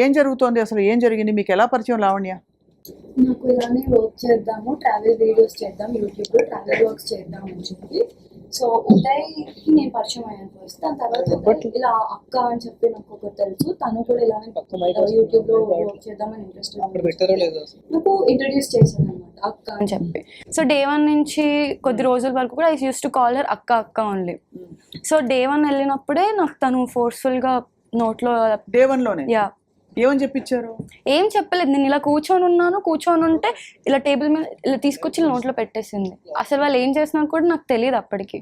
ఏం జరుగుతోంది అసలు? ఏం జరిగింది? మీకు ఎలా పరిచయం లావణ్య? నాకు ఇలానే వర్క్ చేద్దాము, ట్రావెల్ వీడియోస్ చేద్దాం, యూట్యూబ్లో ట్రావెల్ వర్క్స్ చేద్దాం అని చెప్పి. సో ఉదయ్కి నేను పరిచయం అయ్యాను ఫస్ట్. దాని తర్వాత ఉదయ్ ఇలా అక్క అని చెప్పి నాకు ఒకటి తెలుసు, తను కూడా ఇలానే యూట్యూబ్లో వర్క్ చేద్దామని ఇంట్రెస్ట్ నాకు ఇంట్రడ్యూస్ చేశాను అనమాట అక్క అని చెప్పి. సో డే 1 నుంచి కొద్ది రోజుల వరకు కూడా I use to call her అక్క అక్క ఓన్లీ. సో డే 1 వెళ్ళినప్పుడే నాకు తను ఫోర్స్ఫుల్గా నోట్లో డే 1లోనే యా ఏమని చెప్పించారు? ఏం చెప్పలేదు. నేను ఇలా కూర్చొని ఉంటే ఇలా టేబుల్ మీద ఇలా తీసుకొచ్చి నోట్లో పెట్టేసింది. అసలు వాళ్ళు ఏం చేస్తున్నారు కూడా నాకు తెలియదు అప్పటికి.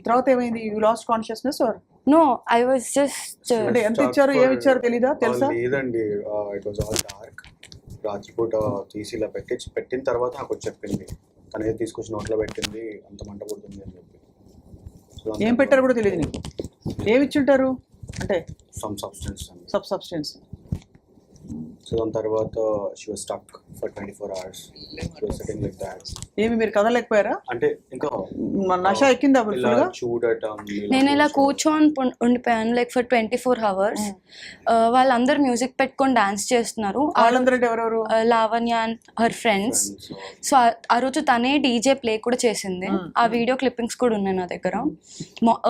తర్వాత ఏమైంది? You lost consciousness or no I was just అంటే ఎంత ఇచ్చారు ఏమి ఇచ్చారు తెలీదా? తెలుసా? లేదండి, ఇట్ వాజ్ ఆల్ డార్క్. రాత్రిపూట తీసి ఇలా పెట్టిన తర్వాత నాకు చెప్పింది, తనే తీసుకొచ్చి నోట్లో పెట్టింది, అంత మంట పుడుతుంది అని చెప్పి. ఏం పెట్టారు కూడా తెలియదు నీకు? ఏమి ఇచ్చుంటారు అంటే? Some substance. సో దాని తర్వాత she was stuck for 24 hours. She was sitting like that. ఏమి మీరు కదలేకపోయారా? అంటే ఇంకా నష ఎక్కిందా ఫుల్గా? చూడటం, నేను ఇలా కూర్చొని ఉండిపోయాను లైక్ ఫర్ 24 hours. వాళ్ళందరూ మ్యూజిక్ పెట్టుకొని డాన్స్ చేస్తున్నారు. వాళ్ళందరూ ఎవరెవరు? Lavanya and her friends. So ఆ రోజు తనే డీజే ప్లే కూడా చేసింది. ఆ వీడియో క్లిప్పింగ్స్ కూడా ఉన్నాయి నా దగ్గర.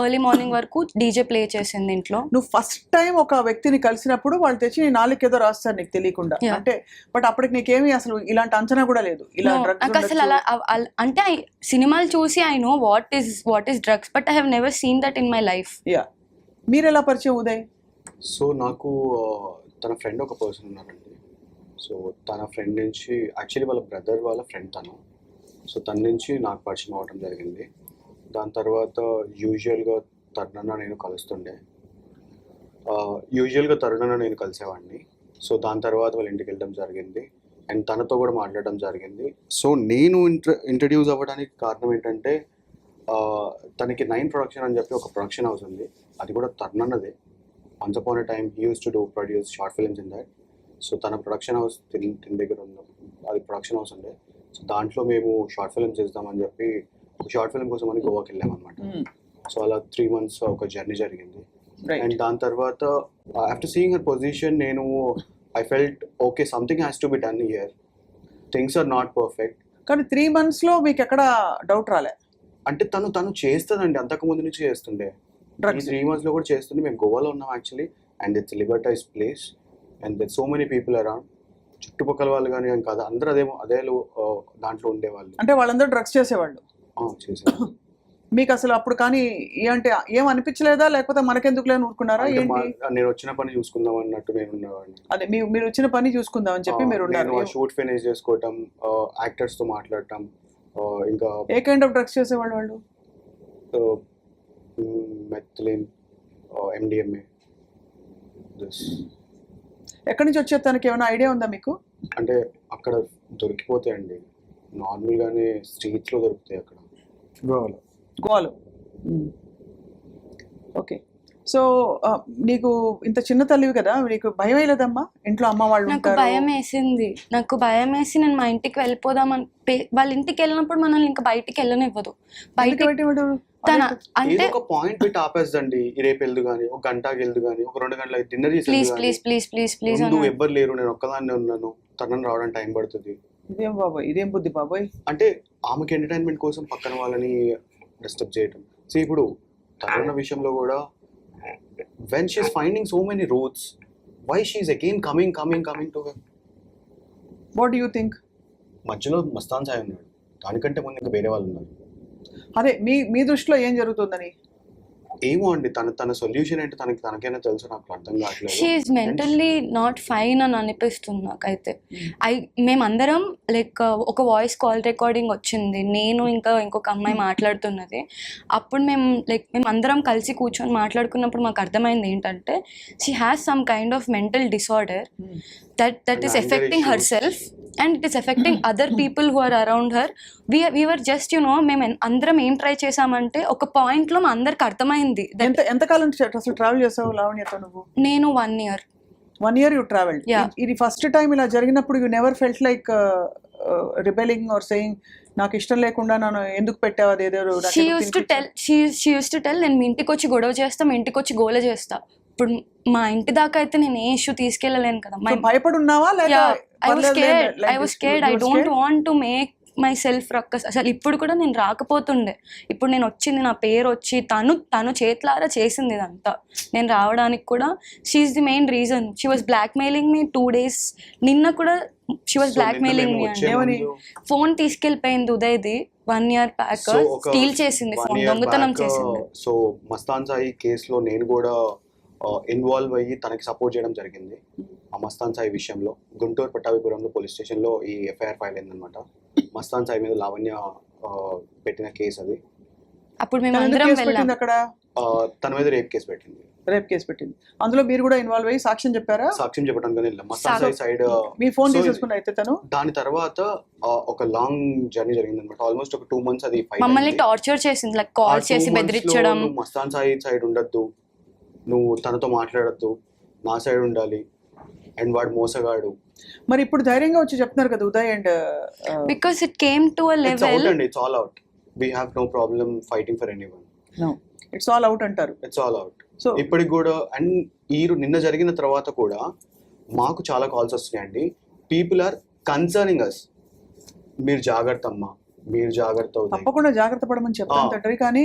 ఎర్లీ మార్నింగ్ వరకు డీజే ప్లే చేసింది ఇంట్లో. నువ్వు ఫస్ట్ టైం ఒక వ్యక్తిని కలిసినప్పుడు వాళ్ళు తెచ్చి నీ నాలుగు ఏదో రాస్తారు నీకు తెలియకుండా అంటే, బట్ అప్పటికి నీకేమి అసలు ఇలాంటి అంచనా కూడా లేదు ఇలా నాకు అసలు అలా అంటే సినిమాలు చూసి I know what is drugs, but I have never seen that in my life. Yeah, మీరు ఎలా పరిచయం ఉదయ్? సో నాకు తన ఫ్రెండ్ ఒక పర్సన్ ఉన్నారండి. సో తన ఫ్రెండ్ నుంచి యాక్చువల్లీ వాళ్ళ బ్రదర్ వాళ్ళ ఫ్రెండ్ తను. సో తన నుంచి నాకు పరిచయం అవ్వడం జరిగింది. దాని తర్వాత యూజువల్గా తరుణన్న నేను కలుస్తుండే. నేను కలిసేవాడిని. సో దాని తర్వాత వాళ్ళ ఇంటికి వెళ్ళడం జరిగింది అండ్ తనతో కూడా మాట్లాడడం జరిగింది. సో నేను ఇంట్రడ్యూస్ అవ్వడానికి కారణం ఏంటంటే, తనకి 9 ప్రొడక్షన్ అని చెప్పి ఒక ప్రొడక్షన్ హౌస్ ఉంది. అది కూడా తరుణన్నదే. Once upon a time he used to produce short films in that. So తన ప్రొడక్షన్ హౌస్ తిన్ దగ్గర ఉంది, అది ప్రొడక్షన్ హౌస్ ఉండే. సో దాంట్లో మేము షార్ట్ ఫిల్మ్స్ చేద్దామని చెప్పి ఒక షార్ట్ ఫిల్మ్ కోసం అని గోవాకి వెళ్ళామన్నమాట. సో అలా 3 months ఒక జర్నీ జరిగింది. అండ్ దాని తర్వాత ఆఫ్టర్ సీయింగ్ హర్ పొజిషన్ నేను I felt okay, something has to be done here, things are not perfect. కానీ 3 months లో మీకు ఎక్కడ డౌట్ రాలే? అంటే తను చేస్తుందండి, అంతకుముందు నుంచి చేస్తుండే. ఈ 3 months లో కూడా చేస్తుండే. మేము గోవాలో ఉన్నాం actually, and it's liberalised place and there so many people around. చుట్టుపక్కల వాళ్ళు కానీ ఏం కాదు, అందరూ అదే దాంట్లో ఉండేవాళ్ళు. అంటే వాళ్ళందరూ డ్రగ్స్ చేసేవాళ్ళు? చేసేవాళ్ళు. మీకు అసలు అప్పుడు కానీ అంటే ఏం అనిపించలేదా, లేకపోతే మనకెందుకు లేని ఊరుకున్నారా? నేను వచ్చిన పని చూసుకుందాం అన్నట్టు నేను ఉన్నవాడిని. అదే మీరు వచ్చిన పని చూసుకుందాం అని చెప్పి మీరు ఉన్నారు. షూట్ ఫినిష్ చేసుకోవటం, యాక్టర్స్ తో మాట్లాడటం. ఇంకా ఏ కైండ్ ఆఫ్ డ్రగ్స్ చేసేవాళ్ళు వాళ్ళు? Methylene, MDMA. ఎక్కడి నుంచి వచ్చే తనకి ఏమైనా ఐడియా ఉందా మీకు? అంటే అక్కడ దొరికిపోతాయండి, నార్మల్గానే స్ట్రీట్స్లో దొరుకుతాయి అక్కడ గోవాలో. ఓకే. సో నీకు ఇంత చిన్న తల్లివి కదా, నీకు భయం వేయలేదమ్మా? ఇంట్లో అమ్మ వాళ్ళు నాకు భయం వేసింది. నాకు భయం వేసి నేను మా ఇంటికి వెళ్ళిపోదామని, వాళ్ళ ఇంటికి వెళ్ళినప్పుడు మనల్ని ఇంకా బయటికి వెళ్ళనివ్వదు. బయటికి అంటే ఒక పాయింట్ పెట్టి ఆపేస్తండి, రేపు వెళ్దు కానీ, ఒక గంటకి వెళ్దు కానీ, ఒక 2 గంటలకు డిన్నర్ చేసి ప్లీజ్ ఎవ్వరు లేరు, నేను ఒక్కదాన్నే ఉన్నాను, తనని రావడానికి టైం పడుతుంది. ఇదేం బాబాయ్, ఇదేం బుద్ధి బాబాయ్? అంటే ఆమెకి ఎంటర్టైన్మెంట్ కోసం పక్కన వాళ్ళని డిస్టర్బ్ చేయటం. సో ఇప్పుడు తరుణ విషయంలో కూడా when she is finding so many roads, why she is again coming to her? What do you think? మధ్యలో మస్తాన్ సాయి ఉన్నాడు, దానికంటే ముందు ఇంకా వేరే వాళ్ళు ఉన్నారు. అదే మీ దృష్టిలో ఏం జరుగుతుందని? ఏమో అండి, తన సొల్యూషన్ ఏంటో తనకైనా తెలుసు, నాకు అర్థం కావట్లేదు. She is mentally not fine అని అనిపిస్తుంది నాకైతే. మేమందరం లైక్ ఒక వాయిస్ కాల్ రికార్డింగ్ వచ్చింది, నేను ఇంకా ఇంకొక అమ్మాయి మాట్లాడుతున్నది. అప్పుడు మేము అందరం కలిసి కూర్చొని మాట్లాడుకున్నప్పుడు మాకు అర్థమైంది ఏంటంటే, she has some kind of mental disorder that is affecting herself and it is affecting other people who are around her. We were just మేము అందరం ఏం ట్రై చేసామంటే, ఒక పాయింట్ లో మా అందరికి అర్థమైంది. ఎంతకాలం అసలు ట్రావెల్ చేసావు లావణ్యతో నువ్వు? నేను 1 year. 1 year you traveled? ఇది ఫస్ట్ టైం ఇలా జరిగినప్పుడు you never felt like rebelling or saying నాకు ఇష్టం లేకుండా నన్ను ఎందుకు పెట్టావు అదేదో? She used to tell నేను మీ ఇంటికి వచ్చి గొడవ చేస్తా, మీ ఇంటికి వచ్చి గోల చేస్తా. ఇప్పుడు మా ఇంటి దాకా అయితే నేను ఏ ఇష్యూ తీసుకెళ్ళలేను కదా. So, భయపడి ఉన్నావా లేక ఐ వాస్ పర్లేదులే, scared, like I was this, scared, you I were don't scared? Want to make my self ruckus. అసలు ఇప్పుడు కూడా నేను రాకపోతుండే, ఇప్పుడు నేను వచ్చింది, నా పేరు వచ్చి తను చేతులారా చేసింది ఇదంతా. నేను రావడానికి కూడా she's the main reason. She was blackmailing me 2 days. నిన్న కూడా she was blackmailing me అండి. ఏమని? ఫోన్ తీసుకెళ్ళిపోయింది ఉదయ్ది 1 year బ్యాక్, స్టీల్ చేసింది ఫోన్, దొంగతనం చేసింది. సో మస్తాన్ సాయి కేసులో నేను కూడా ఇన్వాల్వ్ అయ్యి తనకి సపోర్ట్ చేయడం జరిగింది. ఆ మస్తాన్ సాయి విషయంలో గుంటూరు పట్టాభిపురంలో పోలీస్ స్టేషన్లో ఈ ఎఫ్ఐఆర్ ఫైల్ అయిందనమాట. మస్తాన్ సాయి మీద లావణ్య పెట్టిన కేసు అది. అప్పుడు మేము తను ఎందుకు అందరం కేసు వెళ్ళాం. పెట్టింది అక్కడ? తన మీద రేప్ కేసు పెట్టింది. రేప్ కేసు పెట్టింది. అందులో మీరు కూడా ఇన్వాల్వ్ అయ్యి సాక్ష్యం చెప్పారా? సాక్ష్యం చెప్పడానికి వెళ్ళాం. మస్తాన్ సాయి సైడ్ మీ ఫోన్ So, తీసేసుకుని అయితే తను దాని తర్వాత ఒక లాంగ్ జర్నీ జరిగింది అనమాట. ఆల్మోస్ట్ ఒక 2 months అది fight మమ్మల్ని అయింది. టార్చర్ చేసింది, లైక్ కాల్ చేసి బెదిరించడం. నువ్వు మస్తాన్ సాయి సైడ్ ఉండొద్దు, నువ్వు తనతో మాట్లాడద్దు, నా సైడ్ ఉండాలి, అండ్ వాడు మోసగాడు. మరి ఇప్పుడు ధైర్యంగా వచ్చి చెప్తున్నారు కదా Uday and because it came to a it's out level. And it's all out. We have no problem fighting for anyone. No it's all out అంటారు. It's all out. సో ఇప్పటికి కూడా అండ్ నిన్న జరిగిన తర్వాత కూడా మాకు చాలా కాల్స్ వస్తున్నాయండి. People are concerning us. మీరు జాగ్రత్త అమ్మా, మీరు జాగ్రత్త అవుతాయి. తప్పకుండా జాగ్రత్త పడమని చెప్తాను తండ్రి. కానీ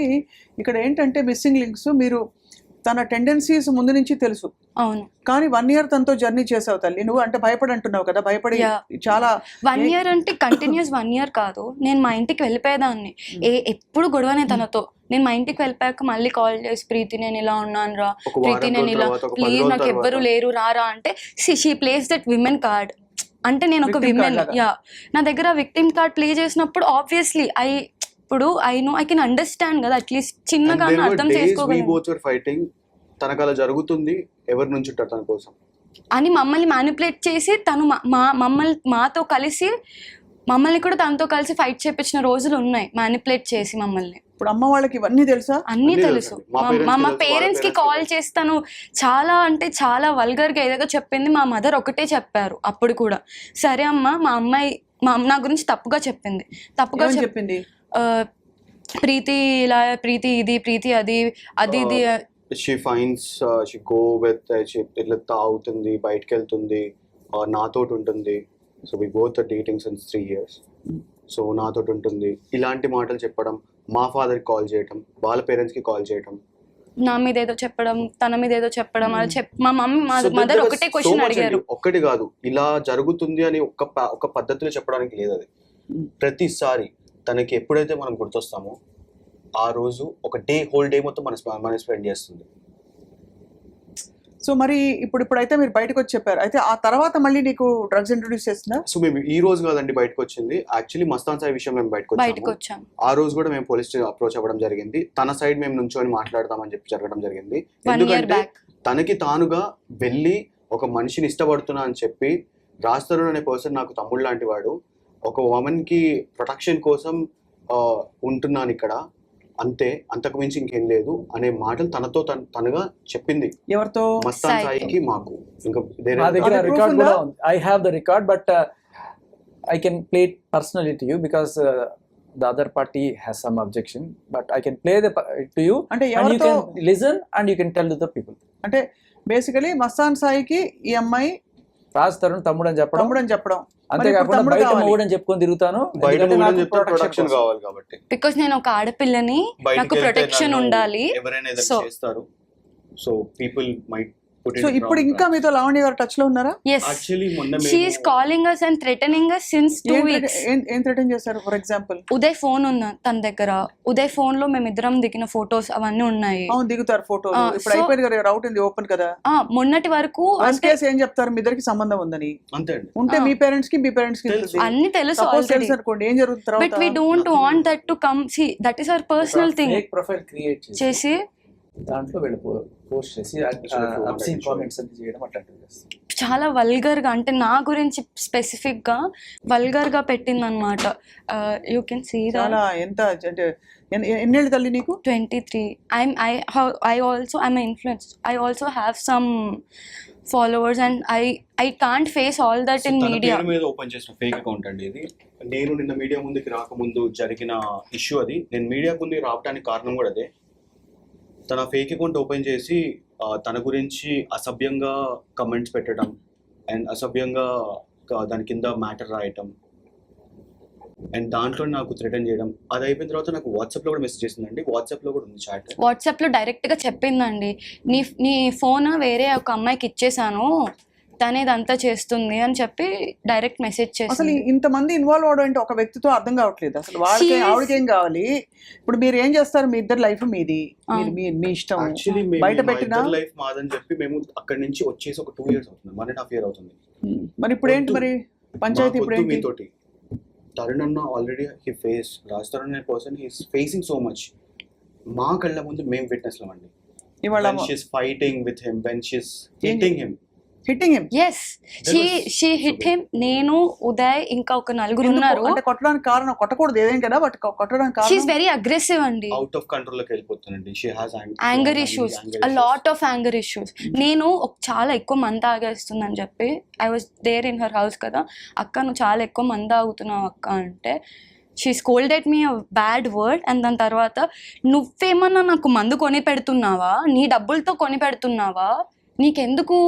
ఇక్కడ ఏంటంటే మిస్సింగ్ లింక్స్, మీరు తన టెండెన్సీస్ ముందు నుంచి తెలుసు, అవును. కానీ 1 year తనతో జర్నీ చేసావు తల్లి. నువ్వు అంటే భయపడి అంటున్నావు కదా, భయపడి Yeah. చాలా 1 year అంటే కంటిన్యూస్ 1 year కాదు. నేను మా ఇంటికి వెళ్ళిపోయేదాన్ని, ఎప్పుడు గొడవనే తనతో. నేను మా ఇంటికి వెళ్ళిపోయాక మళ్ళీ కాల్ చేసి, ప్రీతి నేను ఇలా ఉన్నాను రా, ఒక వారం ప్రీతి నేను రోజుల ఇలా, తర్వాత, ఒక 10 ప్లీజ్ రోజుల నాకు ఎవ్వరు తర్వాత. లేరు రారా అంటే, she place that women card. అంటే నేను ఒక Victim విమెన్, card లాగా. యా. నా దగ్గర విక్టిమ్ కార్డ్ ప్లే చేసినప్పుడు ఆబ్వియస్లీ ఇప్పుడు I know, I can understand కదా, అట్లీస్ట్ చిన్నగా అర్థం చేసుకోగలను ఫైటింగ్. తనకు అలా జరుగుతుంది, ఎవరి నుంచి ఉంటారు తన కోసం అని మమ్మల్ని మ్యానిపులేట్ చేసి, తను మాతో కలిసి మమ్మల్ని కూడా తనతో కలిసి ఫైట్ చేపించిన రోజులు ఉన్నాయి, మ్యానిపులేట్ చేసి మమ్మల్ని. ఇప్పుడు అమ్మ వాళ్ళకి ఇవన్నీ తెలుసా? అన్నీ అన్నీ తెలుసు. తెలుసు. మా parents కి మా తెలుసు, వాళ్ళ పేరెంట్స్ కి parents కి కాల్ తెలుసు. చేస్తాను, చాలా అంటే చాలా వల్గర్ గా ఏదో చెప్పింది. మా మదర్ ఒకటే చెప్పారు అప్పుడు కూడా, సరే అమ్మా, మా అమ్మాయి నా గురించి తప్పుగా చెప్పింది, తప్పుగా ఏమని చెప్పింది? ప్రీతి ఇలా, ప్రీతి ఇది, ప్రీతి అది ఇది. She fines, she go with, ఇట్లా తాగుతుంది, బయటకు వెళ్తుంది, నాతోటి ఉంటుంది. So we both dating since 3 years. So నాతోటి ఉంటుంది, ఇలాంటి మాటలు చెప్పడం, మా ఫాదర్కి కాల్ చేయటం, వాళ్ళ పేరెంట్స్కి కాల్ చేయటం, నా మీద ఏదో చెప్పడం, తన మీద ఏదో చెప్పడం, అది మా mummy So mother there was ఒకటే so క్వశ్చన్ much అడిగారు. అండి. ఒక్కటి కాదు, ఇలా జరుగుతుంది అని ఒక పద్ధతిలో చెప్పడానికి లేదు అది. ప్రతిసారి తనకి ఎప్పుడైతే మనం గుర్తొస్తామో ఆ రోజు ఒక హోల్ డే మొత్తం మనం స్పెండ్ చేస్తుంది. సో మరి ఇప్పుడైతే మీరు బయటకు వచ్చి చెప్పారు, అయితే ఆ తర్వాత మళ్ళీ నీకు డ్రగ్స్ ఇంట్రొడ్యూస్ చేస్తుందా? సో మేము ఈ రోజు కాదండి బయటకు వచ్చింది, యాక్చువల్లీ మస్తాన్ సాయి విషయం మేము బయటకు వచ్చాం. ఆ రోజు కూడా మేము పోలీస్ స్టేషన్ అప్రోచ్ అవ్వడం జరిగింది. తన సైడ్ మేము నుంచొని మాట్లాడతామని చెప్పి జరగడం జరిగింది. 1 year ఎందుకంటే back. తనకి తానుగా వెళ్ళి ఒక మనిషిని ఇష్టపడుతున్నా అని చెప్పి, రాజ్ తరుణ్ అనే పర్సన్ నాకు తమ్ముడు లాంటి వాడు, ఒక ఉమెన్ కి ప్రొటెక్షన్ కోసం ఉంటున్నాను ఇక్కడ, అంతే, అంతకు మించి ఇంకేం లేదు అనే మాటలు తనతో తనగా చెప్పింది. ఎవరితో? మస్తాన్ సాయికి, మాకు. ఇంకా మా దగ్గర రికార్డ్ కూడా ఉంది. I have the record, but I can play it personally to you because the other party has some objection, but I can play to you అంటే and you ఎవరితో? can listen and you can tell to the people. అంటే basically Mastan సాయికి ఈ అమ్మాయి రాజ్ తరుణ్ తమ్ముడు అని చెప్పడం, తమ్ముడు అని చెప్పడం, అంతేకాకుండా తమ్ముడు బయట కావాలి. మొగుడు అని చెప్పుకొని తిరుగుతాను, బయట ఎందుకంటే నాకు ప్రొటెక్షన్ protection కోసం. కావాలి కాబట్టి. బికాస్ నేను ఒక ఆడపిల్లని, నాకు ప్రొటెక్షన్ ఉండాలి. ఎవరైనా ఏదైనా So- చేస్తారు, so people might put so ఇప్పుడు ఇంకా మీతో లావణ్య గారు టచ్ లో ఉన్నారా? Yes, యాక్చువల్లీ మొన్న she is calling us and threatening us since 2 weeks. ఏం థ్రెటన్ చేశారు? ఫర్ ఎగ్జాంపుల్ ఉదయ్ ఫోన్ ఉన్న తన దగ్గర, ఉదయ్ ఫోన్ లో మేమిద్దరం దిగిన ఫొటోస్ అవన్నీ ఉన్నాయి. అవును దిగుతారు ఫోటోలు. ఇప్పుడు so- అయిపోయింది కదా, రౌట్ ఉంది ఓపెన్ కదా. మొన్నటి వరకు ఫస్ట్ కేసు ఏం చెప్తారు? మీ ఇద్దరికి సంబంధం ఉందని అంతే అండి. ఉంటే మీ పేరెంట్స్ కి తెలుసు. అన్ని తెలుసు సపోజ్ ఆల్రెడీ, తెలుసు అనుకోండి, ఏం జరుగుతుంది బట్ తర్వాత? We don't want that to come. See, that is our personal thing. Fake profile create చేసి దాంట్లో వెళ్ళి పోస్ట్ చేసి అబ్సీన్ కామెంట్స్ అన్ని చేయడం అట్లాంటివి చేస్తారు. చాలా వల్గర్ గా, అంటే నా గురించి స్పెసిఫిక్ గా వల్గర్ గా పెట్టింది అనమాట. యూ కెన్ సీ చాలా ఎంత అంటే ఎన్నేళ్ళు తల్లి నీకు? 23. I also I'm an influencer. I also have some followers and I can't face all that in తన media. పేరు మీద ఓపెన్ చేసిన ఫేక్ అకౌంట్ అండి ఇది. నేను నిన్న మీడియా ముందుకి రాకముందు జరిగిన ఇష్యూ అది. నేను మీడియా ముందుకు రావడానికి కారణం కూడా అదే. తన ఫేక్ అకౌంట్ ఓపెన్ చేసి తన గురించి అసభ్యంగా కమెంట్స్ పెట్టడం అండ్ అసభ్యంగా దాని కింద మ్యాటర్ రాయటం అండ్ దాంట్లో నాకు థ్రెటన్ చేయడం. అది అయిపోయిన తర్వాత నాకు వాట్సాప్లో కూడా మెసేజ్ చేసిందండి. వాట్సాప్లో కూడా ఉంది చాట్. వాట్సాప్లో డైరెక్ట్గా చెప్పిందండి, నీ ఫోన్ వేరే ఒక అమ్మాయికి ఇచ్చేసాను, తనే ఇదంతా చేస్తుంది అని చెప్పి డైరెక్ట్ మెసేజ్ అసలు చేసింది. ఇంతమంది ఇన్వాల్వ్ అవడం అంటే ఒక వ్యక్తితో అర్థం కావట్లేదు అసలు. వాళ్ళకి ఆవిడకేం కావాలి? ఇప్పుడు మీరు ఏం చేస్తారు? మీ ఇద్దరు లైఫ్ మీది, మీ ఇష్టం. యాక్చువల్లీ బయట పెట్టినా లైఫ్ మాదని చెప్పి మేము అక్కడి నుంచి వచ్చేసి ఒక 2 years అవుతుంది, 1.5 year అవుతుంది. మరి ఇప్పుడు ఏంటి మరి పంచాయతీ? ఇప్పుడు ఏంటి? మీతోటి తరుణ్ అన్న ఆల్రెడీ రాజ్ తరుణ్ అనే person he's facing so much. మా కళ్ళ ముందు మేము విట్నెస్లం అండి. ఇవాళ when she's fighting with him, when she's hitting him. Yes, she hit him. నేను, ఉదయ్, ఇంకా ఒక నలుగురు ఉన్నారు. అంటే కొట్టడానికి కారణం, కొట్టకూడదు ఏదేం కదా, బట్ కొట్టడానికి షీఈస్ కారణం వెరీ అగ్రెసివ్ అండి. అవుట్ ఆఫ్ కంట్రోల్ లోకి వెళ్ళిపోతుందండి. She has anger issues, a lot of anger issues. నేను చాలా ఎక్కువ మంది తాగేస్తుందని చెప్పి I was there in her house కదా, అక్క నువ్వు చాలా ఎక్కువ మంది తాగుతున్నావు అక్క అంటే she scolded me a bad word. And దాని తర్వాత నువ్వేమన్నా నాకు మందు కొని పెడుతున్నావా, నీ డబ్బులతో కొని పెడుతున్నావా, నీకెందుకు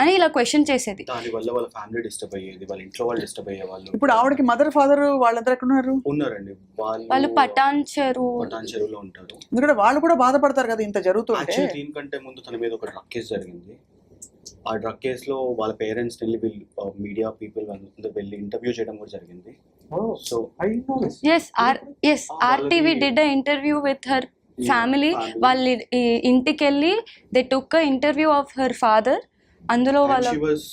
అని ఇలా క్వశ్చన్ చేసేది. దాని వల్ల వాళ్ళ ఫ్యామిలీ డిస్టర్బ్ అయ్యేది, వాళ్ళ ఇంట్లో వాళ్ళు డిస్టర్బ్ అయ్యేవాళ్ళు. ఇప్పుడు ఆవిడకి మదర్ ఫాదర్ వాళ్ళందరూ ఎక్కడ ఉన్నారు? ఉన్నారండి, వాళ్ళు పటాన్ చెరువులో ఉంటారు. ఎందుకంటే వాళ్ళు కూడా బాధపడతారు కదా ఇంత జరుగుతుంటే. యాక్చువల్లీ దీనికంటే ముందు తన మీద ఒక డ్రగ్ కేసు జరిగింది. ఆ డ్రగ్ కేసులో వాళ్ళ పేరెంట్స్ మీడియా పీపుల్ వెళ్ళి ఇంటర్వ్యూ చేయడం కూడా జరిగింది. So yes RTV did a interview with her family. వాళ్ళ ఇంటికి వెళ్ళి they took a interview of her father. అందులో వాళ్ళ she was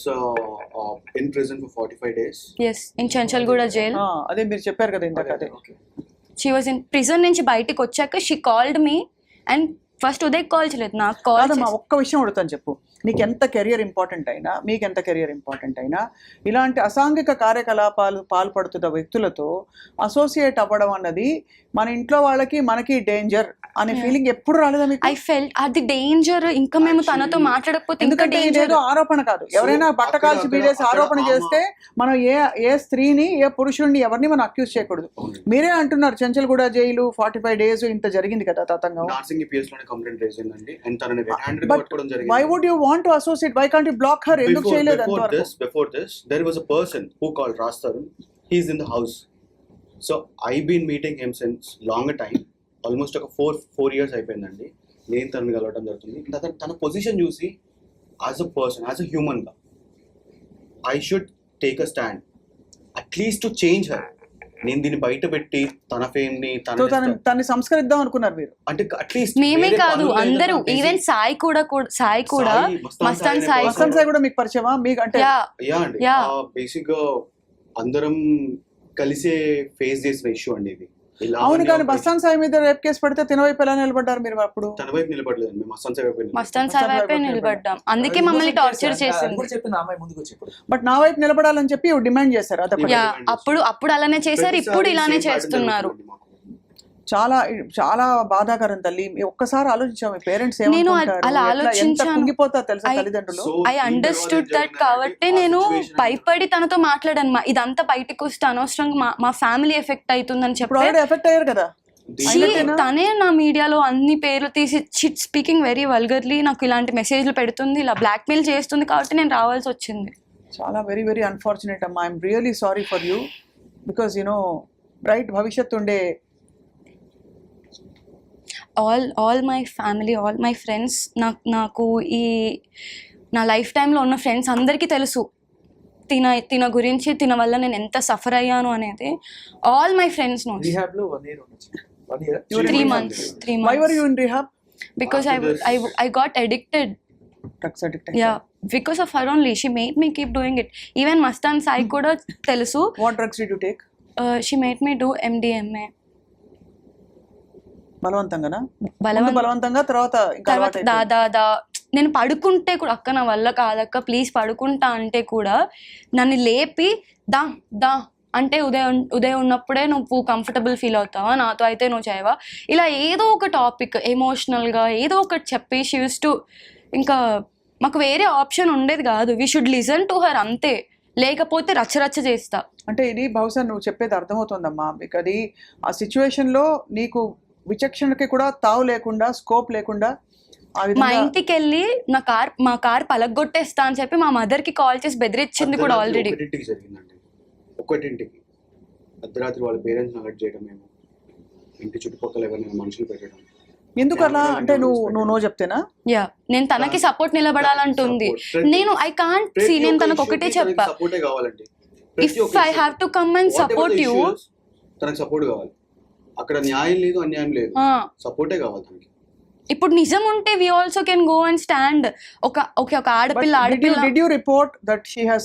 in prison for 45 days. Yes, in Chanchalguda jail. అదే మీరు చెప్పారు కదా ఇందాక. అదే షీ వాజ్ ఇన్ ప్రిజన్ నుంచి బయటికి వచ్చాక she called me and first Uday call చేయలేదు, నాకు కాల్. కాదమ్మా, ఒక్క విషయం అడుగుతాను చెప్పు. నీకు ఎంత కెరియర్ ఇంపార్టెంట్ అయినా, మీకు ఎంత కెరియర్ ఇంపార్టెంట్ అయినా, ఇలాంటి అసాంఘిక కార్యకలాపాలు పాల్పడుతున్న వ్యక్తులతో అసోసియేట్ అవ్వడం అన్నది మన ఇంట్లో వాళ్ళకి మనకి డేంజర్ అనే ఫీలింగ్ ఎప్పుడు రాలేదా మీకు? ఐ ఫెల్ట్ అది డేంజర్. ఇంకా మేము తనతో మాట్లాడకపోతే ఇంకా ఎందుకంటే డేంజర్. ఇదేదో ఆరోపణ కాదు. ఎవరైనా బట్ట కాల్చి బీడేసి ఆరోపణ చేస్తే మనం ఏ స్త్రీని, ఏ పురుషుడిని, ఎవరిని మనం అక్యూజ్ చేయకూడదు. మీరే అంటున్నారు చంచల్గూడ జైలు 45 days ఇంత జరిగింది కదా తతంగం. నార్సింగ్ పిఎస్ లోనే కంప్లైంట్ రేజ్ అయిందండి అండ్ తనని రెడ్ హ్యాండెడ్ గా పట్టుకోవడం జరిగింది. Why would you want to associate? Why can't you block her? ఎందుకు చేయలేదు అంతవరకు? Before this there was a person who called Raj Tarun. He is in the house. So I've been meeting him since longer time. Almost ఒక 4 years అయిపోయిందండి నేను తనని కలవడం జరుగుతుంది. తన పొజిషన్ చూసి as a person, as a human గా I should take a stand at least to change her. నేను దీన్ని బయట పెట్టి తన ఫేమ్ ని తనని సంస్కరిద్దాం అనుకున్నారు మీరు? అంటే అట్లీస్ట్ మేమే కాదు, అందరూ, ఈవెన్ సాయి కూడా మస్తాన్ సాయి కూడా మీకు పరిచయమా? మీకు అంటే యా అండి, బేసిక్ గా అందరం కలిసే ఫేస్ చేసిన ఇష్యూ అండి ఇది. అవును, కానీ మస్తాన్ సాయి మీద రేప్ కేసు పడితే తిన వైపు ఎలా నిలబడ్డారు మీరు? అప్పుడు తన వైపు నిలబడలేదు, మేము మస్తాన్ సాయి వైపే నిలబడ్డాం. అందుకే మమ్మల్ని టార్చర్ చేసింది. బట్ నా వైపు నిలబడాలని చెప్పి డిమాండ్ చేశారు. అప్పుడు అలానే చేశారు, ఇప్పుడు ఇలానే చేస్తున్నారు. చాలా చాలా బాధాకరం తల్లి. ఒక్కసారి ఆలోచించాము మీ పేరెంట్స్ నేను అలా ఆలోచించాను. కుంగిపోతారు తెలుసా తల్లిదండ్రులు. I understood that. కాబట్టి నేను భయపడి తనతో మాట్లాడాను. ఇదంతా బయటకు వస్తే అనవసరంగా మా ఫ్యామిలీ ఎఫెక్ట్ అవుతుందని చెప్పి ఎఫెక్ట్ అయ్యారు కదా. తనే నా మీడియాలో అన్ని పేర్లు తీసి స్పీకింగ్ వెరీ వల్గర్లీ నాకు ఇలాంటి మెసేజ్లు పెడుతుంది, ఇలా బ్లాక్మెయిల్ చేస్తుంది. కాబట్టి నేను రావాల్సి వచ్చింది. చాలా వెరీ వెరీ అన్ఫార్చునేట్ అమ్మా. I'm really sorry for you because you know bright భవిష్యత్తు ఉండే all my family, all my friends, నాకు ఈ నా లైఫ్ టైంలో ఉన్న ఫ్రెండ్స్ అందరికీ తెలుసు తిన గురించి, తిన వల్ల నేను ఎంత సఫర్ అయ్యాను అనేది. All my friends know. 3 months. Why were you in rehab? Because I got addicted. Drugs addict. Yeah, because of her only. She made me keep doing it. Even Mastan Sai kuda telusu. What drugs did you take? She made me do MDMA. బలవంతంగా తర్వాత దాదా నేను పడుకుంటే కూడా అక్క నా వల్ల కాదక్క please పడుకుంటా అంటే కూడా నన్ను లేపి దా అంటే ఉదయం ఉన్నప్పుడే నువ్వు కంఫర్టబుల్ ఫీల్ అవుతావా, నాతో అయితే నువ్వు చేయవా, ఇలా ఏదో ఒక టాపిక్ ఎమోషనల్గా ఏదో ఒకటి చెప్పి షీ యూస్ టు, ఇంకా మాకు వేరే ఆప్షన్ ఉండేది కాదు. We should listen to her అంతే, లేకపోతే రచ్చరచ్చ చేస్తా. అంటే ఇది బహుశా నువ్వు చెప్పేది అర్థమవుతుందమ్మా. మీకు అది ఆ సిచ్యువేషన్లో నీకు విచక్షణకి కూడా తావు లేకుండా, స్కోప్ లేకుండా ఆ మా విధంగా ఇంటికి వెళ్ళి మా కార్ పలగొట్టేస్తా అని చెప్పి మా మదర్ కి కాల్ చేసి బెదిరించింది కూడా ఆల్రెడీ. ఒకటింటికి జరిగిందండి, ఒకటింటికి అర్ధరాత్రి వాళ్ళ పేరెంట్స్ అలర్ట్ చేయడం, మేము ఇంటి చుట్టుపక్కల ఎవరైనా మనుషులు పెట్టడం. ఎందుకు అలా అంటే నువ్వు చెప్తేనా? యా, నేను తనకి సపోర్ట్ నిలబడాలంటుంది. నేను ఐ కాంట్ సీ, నేను తనకు ఒకటే చెప్పా, సపోర్టే కావాలండి. If I have to come and support you, తనకు సపోర్ట్ కావాలి. అక్కడ న్యాయం లేదు, అన్యాయం లేదు, సపోర్టే కావాలి తనకి. ఇప్పుడు నిజం ఉంటే we also can go and stand. ఒక ఆడపిల్ల Did you report that she has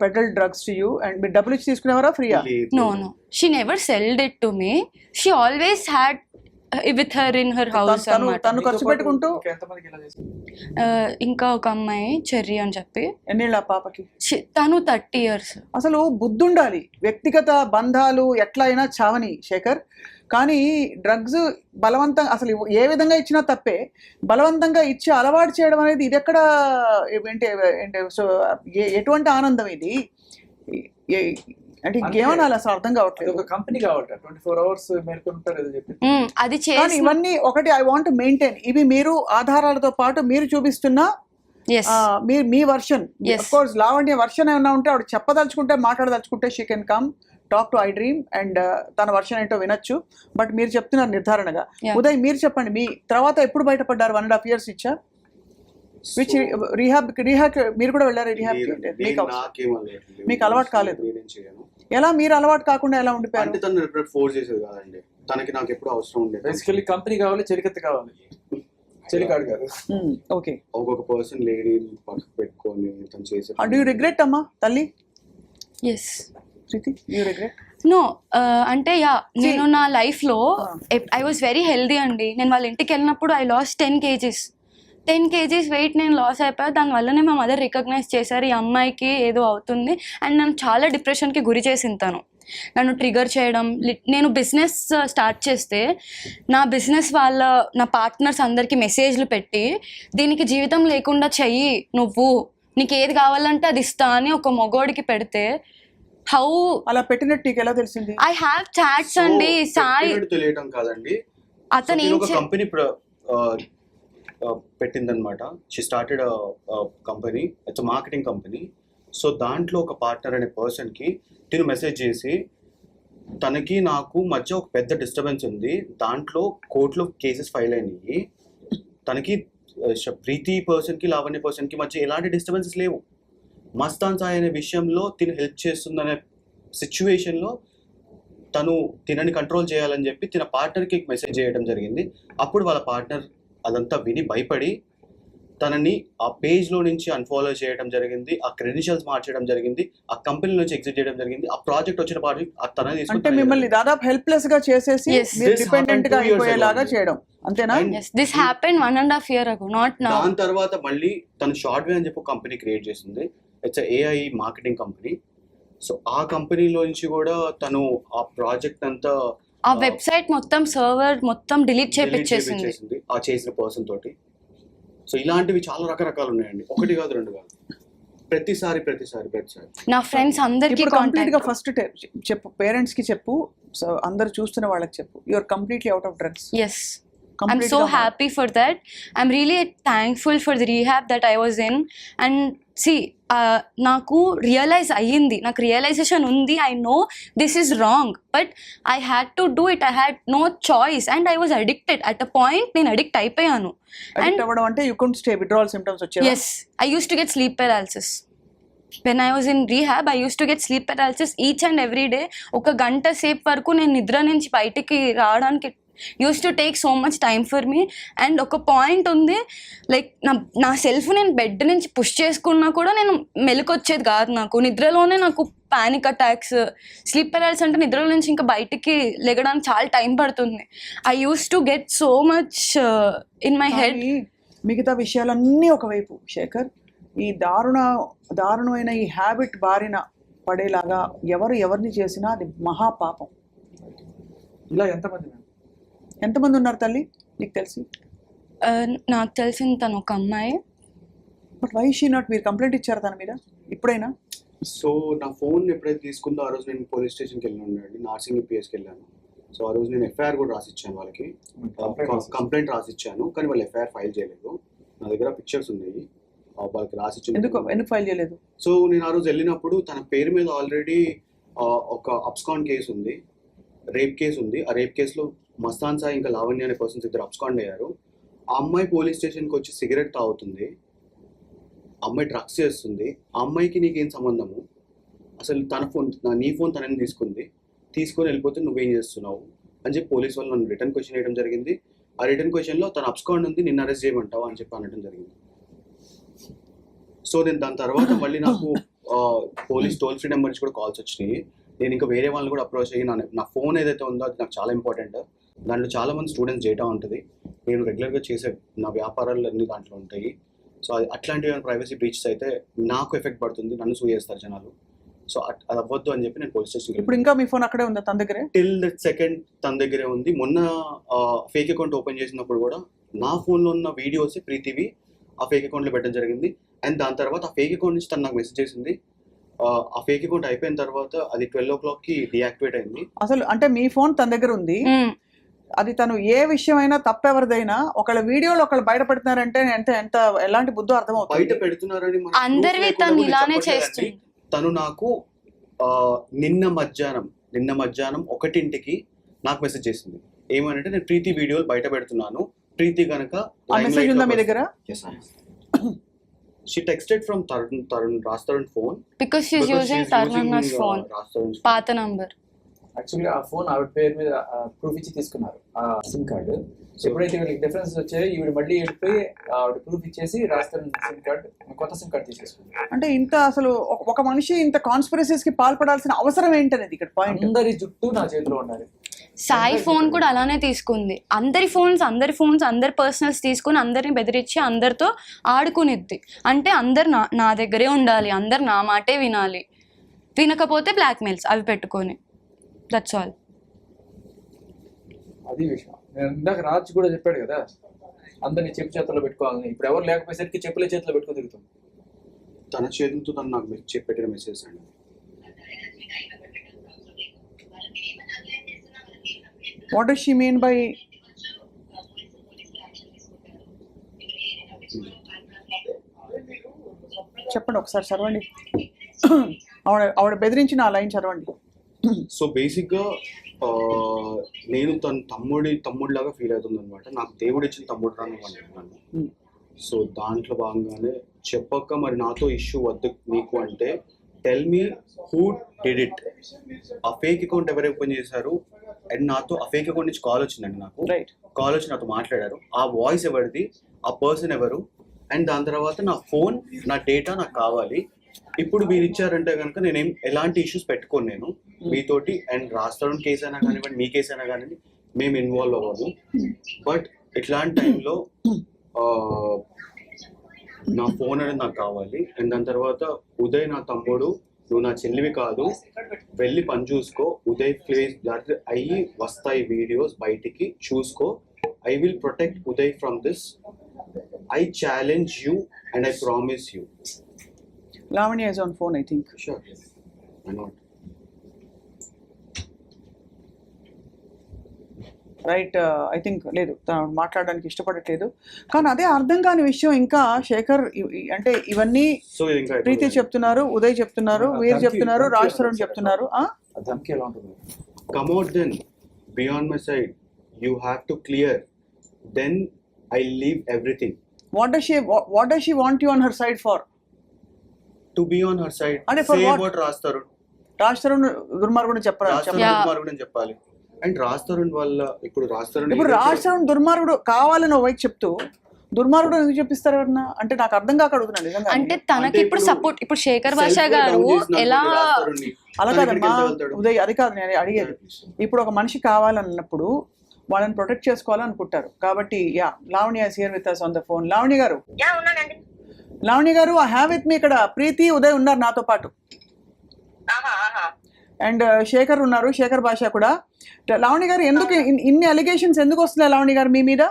peddled drugs to you and మీరు డబ్బులు ఇచ్చి తీసుకునేవారా ఫ్రీయా? No, she never sold it to me. She always had with her in her house అన్నమాట. తను ఖర్చు పెట్టుకుంటూ. ఎంతమందికి ఇలా చేశారు? ఇంకా ఒక అమ్మాయి చెర్రీ అని చెప్పి, ఎన్నేళ్ళ ఆ పాపకి? తను 30 years. అసలు బుద్ధి ఉండాలి. వ్యక్తిగత బంధాలు ఎట్లా అయినా చావని శేఖర్, కానీ డ్రగ్స్ బలవంతంగా అసలు ఏ విధంగా ఇచ్చినా తప్పే. బలవంతంగా ఇచ్చి అలవాటు చేయడం అనేది ఇది ఎక్కడ సో ఎటువంటి ఆనందం ఇది? అంటే ఇంకేమనాలి అసలు అర్థం కావట్లేదు. ఒక కంపెనీ కావట 24 hours మేల్కొంటారు ఏదో చెప్పి. అది కానీ ఇవన్నీ ఒకటి ఐ వాంట్ మెయింటైన్. ఇవి మీరు ఆధారాలతో పాటు మీరు చూపిస్తున్న మీ version. Of course Lavanya version ఏమన్నా ఉంటే ఆవిడ చెప్పదలుచుకుంటే మాట్లాడదలుచుకుంటే she can come talk to I dream and తన వర్షన్ ఏంటో వినొచ్చు. బట్ మీరు చెప్తున్నారు నిర్ధారణగా. ఉదయ్ మీరు చెప్పండి, మీ తర్వాత ఎప్పుడు బయటపడ్డారు? 1.5 years ఇచ్చా విచ్ రీహాబ్ మీరు కూడా వెళ్ళారు రీహాబ్? మీకు అలవాటు కాలేదు. ఎలా మీరు అలవాటు కాకుండా ఎలా ఉండిపోయారు? అంటే తను ఫోర్స్ చేసేది కాదండి, తనకి నాకు ఎప్పుడు అవసరం ఉండేది. బేసికల్లీ కంపెనీ కావాలి, చెలికత్తి కావాలి, చెలికాడు కాదు. ఓకే, ఒక్కొక్క పర్సన్ లేడీ పక్కకు పెట్టుకొని తను చేసే. డూ యూ రిగ్రెట్ అమ్మా తల్లి? Yes. Preethi, you regret? No, అంటే నేను నా లైఫ్లో ఐ వాజ్ వెరీ హెల్దీ అండి. నేను వాళ్ళ ఇంటికి వెళ్ళినప్పుడు ఐ లాస్ట్ 10 kgs వెయిట్ నేను లాస్ అయిపోయా. దానివల్లనే మా మదర్ రికగ్నైజ్ చేశారు, ఈ అమ్మాయికి ఏదో అవుతుంది. అండ్ నన్ను చాలా డిప్రెషన్కి గురి చేసింది తను, నన్ను ట్రిగర్ చేయడం. నేను బిజినెస్ స్టార్ట్ చేస్తే నా పార్ట్నర్స్ అందరికీ మెసేజ్లు పెట్టి, దీనికి జీవితం లేకుండా చెయ్యి, నువ్వు నీకు ఏది కావాలంటే అది ఇస్తా అని ఒక మగోడికి పెడితే హౌ అలా పెట్టినట్టు నీకు ఎలా తెలిసింది? ఐ హ్యావ్ చాట్స్ అండి. సాయి తెలియటం కాదండి, అతను ఒక కంపెనీ పెట్టిందనమాట. She started company, it's marketing company. So దాంట్లో ఒక పార్ట్నర్ అనే పర్సన్కి తిను మెసేజ్ చేసి, తనకి నాకు మధ్య ఒక పెద్ద డిస్టర్బెన్స్ ఉంది, దాంట్లో కోర్టులో కేసెస్ ఫైల్ అయినాయి, తనకి ప్రీతి పర్సన్కి లావణ్య పర్సన్కి మధ్య ఎలాంటి డిస్టర్బెన్సెస్ లేవు, మస్తాన్ సాయి అనే విషయంలో తిను హెల్ప్ చేస్తుందనే సిచ్యువేషన్లో తను తినని కంట్రోల్ చేయాలని చెప్పి తిన పార్ట్నర్కి మెసేజ్ చేయడం జరిగింది. అప్పుడు వాళ్ళ పార్ట్నర్ అదంతా విని భయపడి తనని ఆ పేజ్లో నుంచి అన్ఫాలో చేయడం జరిగింది, ఆ క్రెడెన్షియల్స్ మార్చడం జరిగింది, ఆ కంపెనీ నుంచి ఎగ్జిట్ చేయడం జరిగింది. ఆ ప్రాజెక్ట్ వచ్చిన ప్రాజెక్ట్ తన అంటే మిమ్మల్ని దాదాపు హెల్ప్లెస్ గా చేసేసి మీరు డిపెండెంట్ గా అయిపోయేలాగా చేయడం, అంతేనా? This happened 1.5 year ago, not now. దాని తర్వాత మళ్ళీ తను షార్ట్ వే అని చెప్పి కంపెనీ క్రియేట్ చేసింది, it's AI marketing company. So ఆ కంపెనీలో నుంచి కూడా తను ఆ ప్రాజెక్ట్ అంతా, ఆ వెబ్సైట్ మొత్తం సర్వర్ మొత్తం డిలీట్ చేపించేసింది ఆ చేసిన పర్సన్ తోటి. సో ఇలాంటివి చాలా రకరకాలు ఉన్నాయండి, ఒకటి కాదు రెండు కాదు, ప్రతిసారి నా ఫ్రెండ్స్ అందరికీ కంప్లీట్ గా ఫస్ట్ చెప్పు, పేరెంట్స్ కి చెప్పు, సో అందరు చూస్తున్న వాళ్ళకి చెప్పు, you are completely out of drugs. yes, I'm so happy for that. I'm really thankful for the rehab that I was in. And see, నాకు రియలైజ్ అయ్యింది, నాకు రియలైజేషన్ ఉంది, I know this is wrong, but I had to do it, I had no choice. And I was addicted at a point, నేను addict అయిపోయాను. And అవ్వడం అంటే you could stay, withdrawal symptoms వచ్చేవా? yes, I used to get sleep paralysis. when I was in rehab, I used to get sleep paralysis each and every day. ఒక గంట సేపు వరకు నేను నిద్ర నుంచి బయటికి రావడానికి use to take so much time for me. And ఒక పాయింట్ ఉంది, లైక్ నా సెల్ఫ్ నేను బెడ్ నుంచి పుష్ చేసుకున్నా కూడా నేను మెలకొచ్చేది కాదు, నాకు నిద్రలోనే నాకు పానిక్ అటాక్స్, స్లీప్ పెరాలిసిస్ అంటే నిద్రలో నుంచి ఇంకా బయటికి లెగడానికి చాలా టైం పడుతుంది. I use to get so much in my head. మిగతా విషయాలన్నీ ఒకవైపు శేఖర్, ఈ దారుణమైన ఈ హ్యాబిట్ బారిన పడేలాగా ఎవరిని చేసినా అది మహాపాపం. ఇలా ఎంతమంది ఉన్నారు తల్లి నీకు తెలిసి? నాకు తెలిసిన తను ఒక అమ్మాయి. బట్ వై షీ నాట్, మీరు కంప్లైంట్ ఇచ్చారు తన మీద ఇప్పుడైనా? సో నా ఫోన్ ఎప్పుడైతే తీసుకుందో ఆ రోజు నేను పోలీస్ స్టేషన్కి వెళ్ళి ఉండండి, నార్సింగ్ పిఎస్కి వెళ్ళాను. సో ఆ రోజు నేను ఎఫ్ఐఆర్ కూడా రాసిచ్చాను వాళ్ళకి, కంప్లైంట్ రాసిచ్చాను, కానీ వాళ్ళు ఎఫ్ఐఆర్ ఫైల్ చేయలేదు. నా దగ్గర పిక్చర్స్ ఉన్నాయి వాళ్ళకి రాసిచ్చాను. ఎందుకు ఫైల్ చేయలేదు? సో నేను ఆ రోజు వెళ్ళినప్పుడు తన పేరు మీద ఆల్రెడీ ఒక అబ్స్కాండ్ కేసు ఉంది, రేప్ కేసు ఉంది. ఆ రేప్ కేసులో మస్తాన్ సాయి ఇంకా లావణ్య అనే పర్సన్స్ ఇద్దరు అబ్స్కాండ్ అయ్యారు. ఆ అమ్మాయి పోలీస్ స్టేషన్కి వచ్చి సిగరెట్ తాగుతుంది, ఆ అమ్మాయి డ్రగ్స్ చేస్తుంది. ఆ అమ్మాయికి నీకేం సంబంధము? అసలు తన ఫోన్, నీ ఫోన్ తనని తీసుకొని వెళ్ళిపోతే నువ్వేం చేస్తున్నావు అని చెప్పి పోలీస్ వాళ్ళు నన్ను రిటర్న్ క్వశ్చన్ వేయడం జరిగింది. ఆ రిటర్న్ క్వశ్చన్లో తన అబ్స్కాండ్ ఉంది, నిన్ను అరెస్ట్ చేయమంటావా అని చెప్పి అనడం జరిగింది. సో నేను దాని తర్వాత మళ్ళీ నాకు పోలీస్ టోల్ ఫ్రీ నెంబర్ నుంచి కూడా కాల్స్ వచ్చినాయి. నేను ఇంకా వేరే వాళ్ళని కూడా అప్రోచ్ అయ్యి నా ఫోన్ ఏదైతే ఉందో అది నాకు చాలా ఇంపార్టెంట్. దాంట్లో చాలా మంది స్టూడెంట్స్ డేటా ఉంటుంది, నేను రెగ్యులర్గా చేసే నా వ్యాపారాలు అన్ని దాంట్లో ఉంటాయి. సో అట్లాంటివి ప్రైవసీ బ్రీచెస్ అయితే నాకు ఎఫెక్ట్ పడుతుంది, నన్ను సూ చేస్తారు జనాలు. సో అది అవ్వద్దు అని చెప్పి నేను పోలీస్ స్టేషన్. ఇప్పుడు ఇంకా మీ ఫోన్ అక్కడే ఉందా తన దగ్గరే? టిల్ దట్ సెకండ్ తన దగ్గరే ఉంది. మొన్న ఫేక్ అకౌంట్ ఓపెన్ చేసినప్పుడు కూడా నా ఫోన్లో ఉన్న వీడియోస్ ప్రీతివి ఆ ఫేక్ అకౌంట్లో పెట్టడం జరిగింది. అండ్ దాని తర్వాత ఆ ఫేక్ అకౌంట్ నుంచి తను నాకు మెసేజ్ చేసింది. ఆ ఫేక్ అకౌంట్ అయిపోయిన తర్వాత అది 12 o'clockకి డియాక్టివేట్ అయింది. అసలు అంటే మీ ఫోన్ తన దగ్గర ఉంది, అది తను ఏ విషయమైనా తప్పెవరిదైనా ఒకళ్ళ వీడియోలు ఒకళ్ళు బయట పెడుతున్నారంటే ఎంత ఎలాంటి బుద్ధో అర్థమవుతుంది. బయట పెడుతున్నారని అందరివి తను ఇలానే చేస్తుంది. తను నాకు నిన్న మధ్యాహ్నం 1:00కి నాకు మెసేజ్ చేసింది. ఏమనంటే నేను ప్రీతి వీడియోలు బయట పెడుతున్నాను, ప్రీతి కనుక మెసేజ్ ఉందా మీ దగ్గర? She texted from Raj Tarun phone because she's using Tarun's phone, పాత నంబర్. యాక్చువల్లీ ఆ ఫోన్ ఆవిడ పేరు మీద ప్రూఫ్ ఇచ్చి తీసుకున్నారు ఆ సిమ్ కార్డు. ఎప్పుడైతే వీళ్ళకి డిఫరెన్స్ వచ్చాయో ఈవిడ మళ్ళీ వెళ్ళిపోయి ఆవిడ ప్రూఫ్ ఇచ్చేసి రాస్తారు సిమ్ కార్డు, కొత్త సిమ్ కార్డు తీసేసుకుంది. అంటే ఇంత అసలు ఒక మనిషి ఇంత కాన్స్పిరసీస్ కి పాల్పడాల్సిన అవసరం ఏంటనేది ఇక్కడ పాయింట్. అందరి జుట్టు నా చేతిలో ఉండాలి. సాయి ఫోన్ కూడా అలానే తీసుకుంది. అందరి ఫోన్స్ అందరి పర్సనల్స్ తీసుకుని అందరిని బెదిరించి అందరితో ఆడుకునిద్ది. అంటే అందరు నా దగ్గరే ఉండాలి, అందరు నా మాటే వినాలి, వినకపోతే బ్లాక్మెయిల్స్ అవి పెట్టుకొని. That's all. అది విషయం. నేను ఇందాక రాజ్ కూడా చెప్పాడు కదా, అందరినీ చెప్పు చేతుల్లో పెట్టుకోవాలని. ఇప్పుడు ఎవరు లేకపోయేసరికి చెప్పులే చేతిలో పెట్టుకుని తిరుగుతుంది. తన చేతులతో తను నాకు పెట్టిన మెసేజ్ అండి. What does she mean by చెప్పండి ఒకసారి చదవండి. ఆవిడ బెదిరించిన ఆ లైన్ చదవండి. సో బేసిక్గా నేను తన తమ్ముడిలాగా ఫీల్ అవుతుంది అనమాట. నాకు దేవుడు ఇచ్చిన తమ్ముడు రాను. సో దాంట్లో భాగంగానే చెప్పక మరి నాతో ఇష్యూ వద్దు నీకు అంటే tell me who did it. ఆ ఫేక్ అకౌంట్ ఎవరు ఓపెన్ చేశారు అండ్ నాతో ఆ ఫేక్ అకౌంట్ నుంచి కాల్ వచ్చిందండి. నాకు కాల్ వచ్చి నాతో మాట్లాడారు. ఆ వాయిస్ ఎవరిది, ఆ పర్సన్ ఎవరు, అండ్ దాని తర్వాత నా ఫోన్, నా డేటా నాకు కావాలి. ఇప్పుడు మీరు ఇచ్చారంటే కనుక నేనేం ఎలాంటి ఇష్యూస్ పెట్టుకోను నేను మీతోటి. అండ్ రాష్ట్రం కేసు అయినా కానివ్వండి, మీ కేసు అయినా కానివ్వండి, మేము ఇన్వాల్వ్ అవ్వము. బట్ ఇట్లాంటి టైంలో నా ఫోన్ అనేది నాకు కావాలి. అండ్ దాని తర్వాత ఉదయ్ నా తమ్ముడు, నువ్వు నా చెల్లివి కాదు, వెళ్ళి పని చూసుకో. ఉదయ్ ప్లేస్ అయ్యి వస్తాయి వీడియోస్ బయటికి, చూసుకో. I will protect Uday from this. I challenge you and I promise you. Lavanya is on phone, I think. Sure. Why not? Right. I think లేదు, తను మాట్లాడడానికి ఇష్టపడట్లేదు. కానీ అదే అర్థం కాని విషయం ఇంకా శేఖర్, అంటే ఇవన్నీ ప్రీతి చెప్తున్నారు, ఉదయ్ చెప్తున్నారు, వీరు చెప్తున్నారు, రాజ్ తరుణ్ చెప్తున్నారు. Come out then, be on my side. You have to clear. Then I leave everything. What does she want you on her side for? To be on her side. Say about Raj Tarun. Raj Tarun దుర్మార్గుడు చెప్పాలి. And Raj Tarun వల్ల ఇప్పుడు రాజ్ తరుణ్ దుర్మార్గుడు కావాలని ఓ వైపు చెప్తూ దుర్మార్గుడు ఎందుకు చెప్పిస్తారు ఎవరన్నా? అంటే నాకు అర్థం కాక అడుగుతున్నాను నిజంగా. అంటే తనకి ఇప్పుడు సపోర్ట్, ఇప్పుడు శేఖర్ భాష గారు ఎలా అలా కాదమ్మా ఉదయ్, అది కాదు నేను అడిగేది. ఇప్పుడు ఒక మనిషి కావాలన్నప్పుడు వాళ్ళని ప్రొటెక్ట్ చేసుకోవాలనుకుంటారు. కాబట్టి Lavanya is here with us on the phone. Lavanya గారు ఐ హ్యావ్ విత్ మీ ఇక్కడ ప్రీతి, ఉదయ్ ఉన్నారు నాతో పాటు. అండ్ శేఖర్ ఉన్నారు, శేఖర్ భాష కూడా. లావణ్య గారు ఎందుకు ఇన్ని అలిగేషన్స్ ఎందుకు వస్తున్నాయి లావణ్య గారు మీ మీద?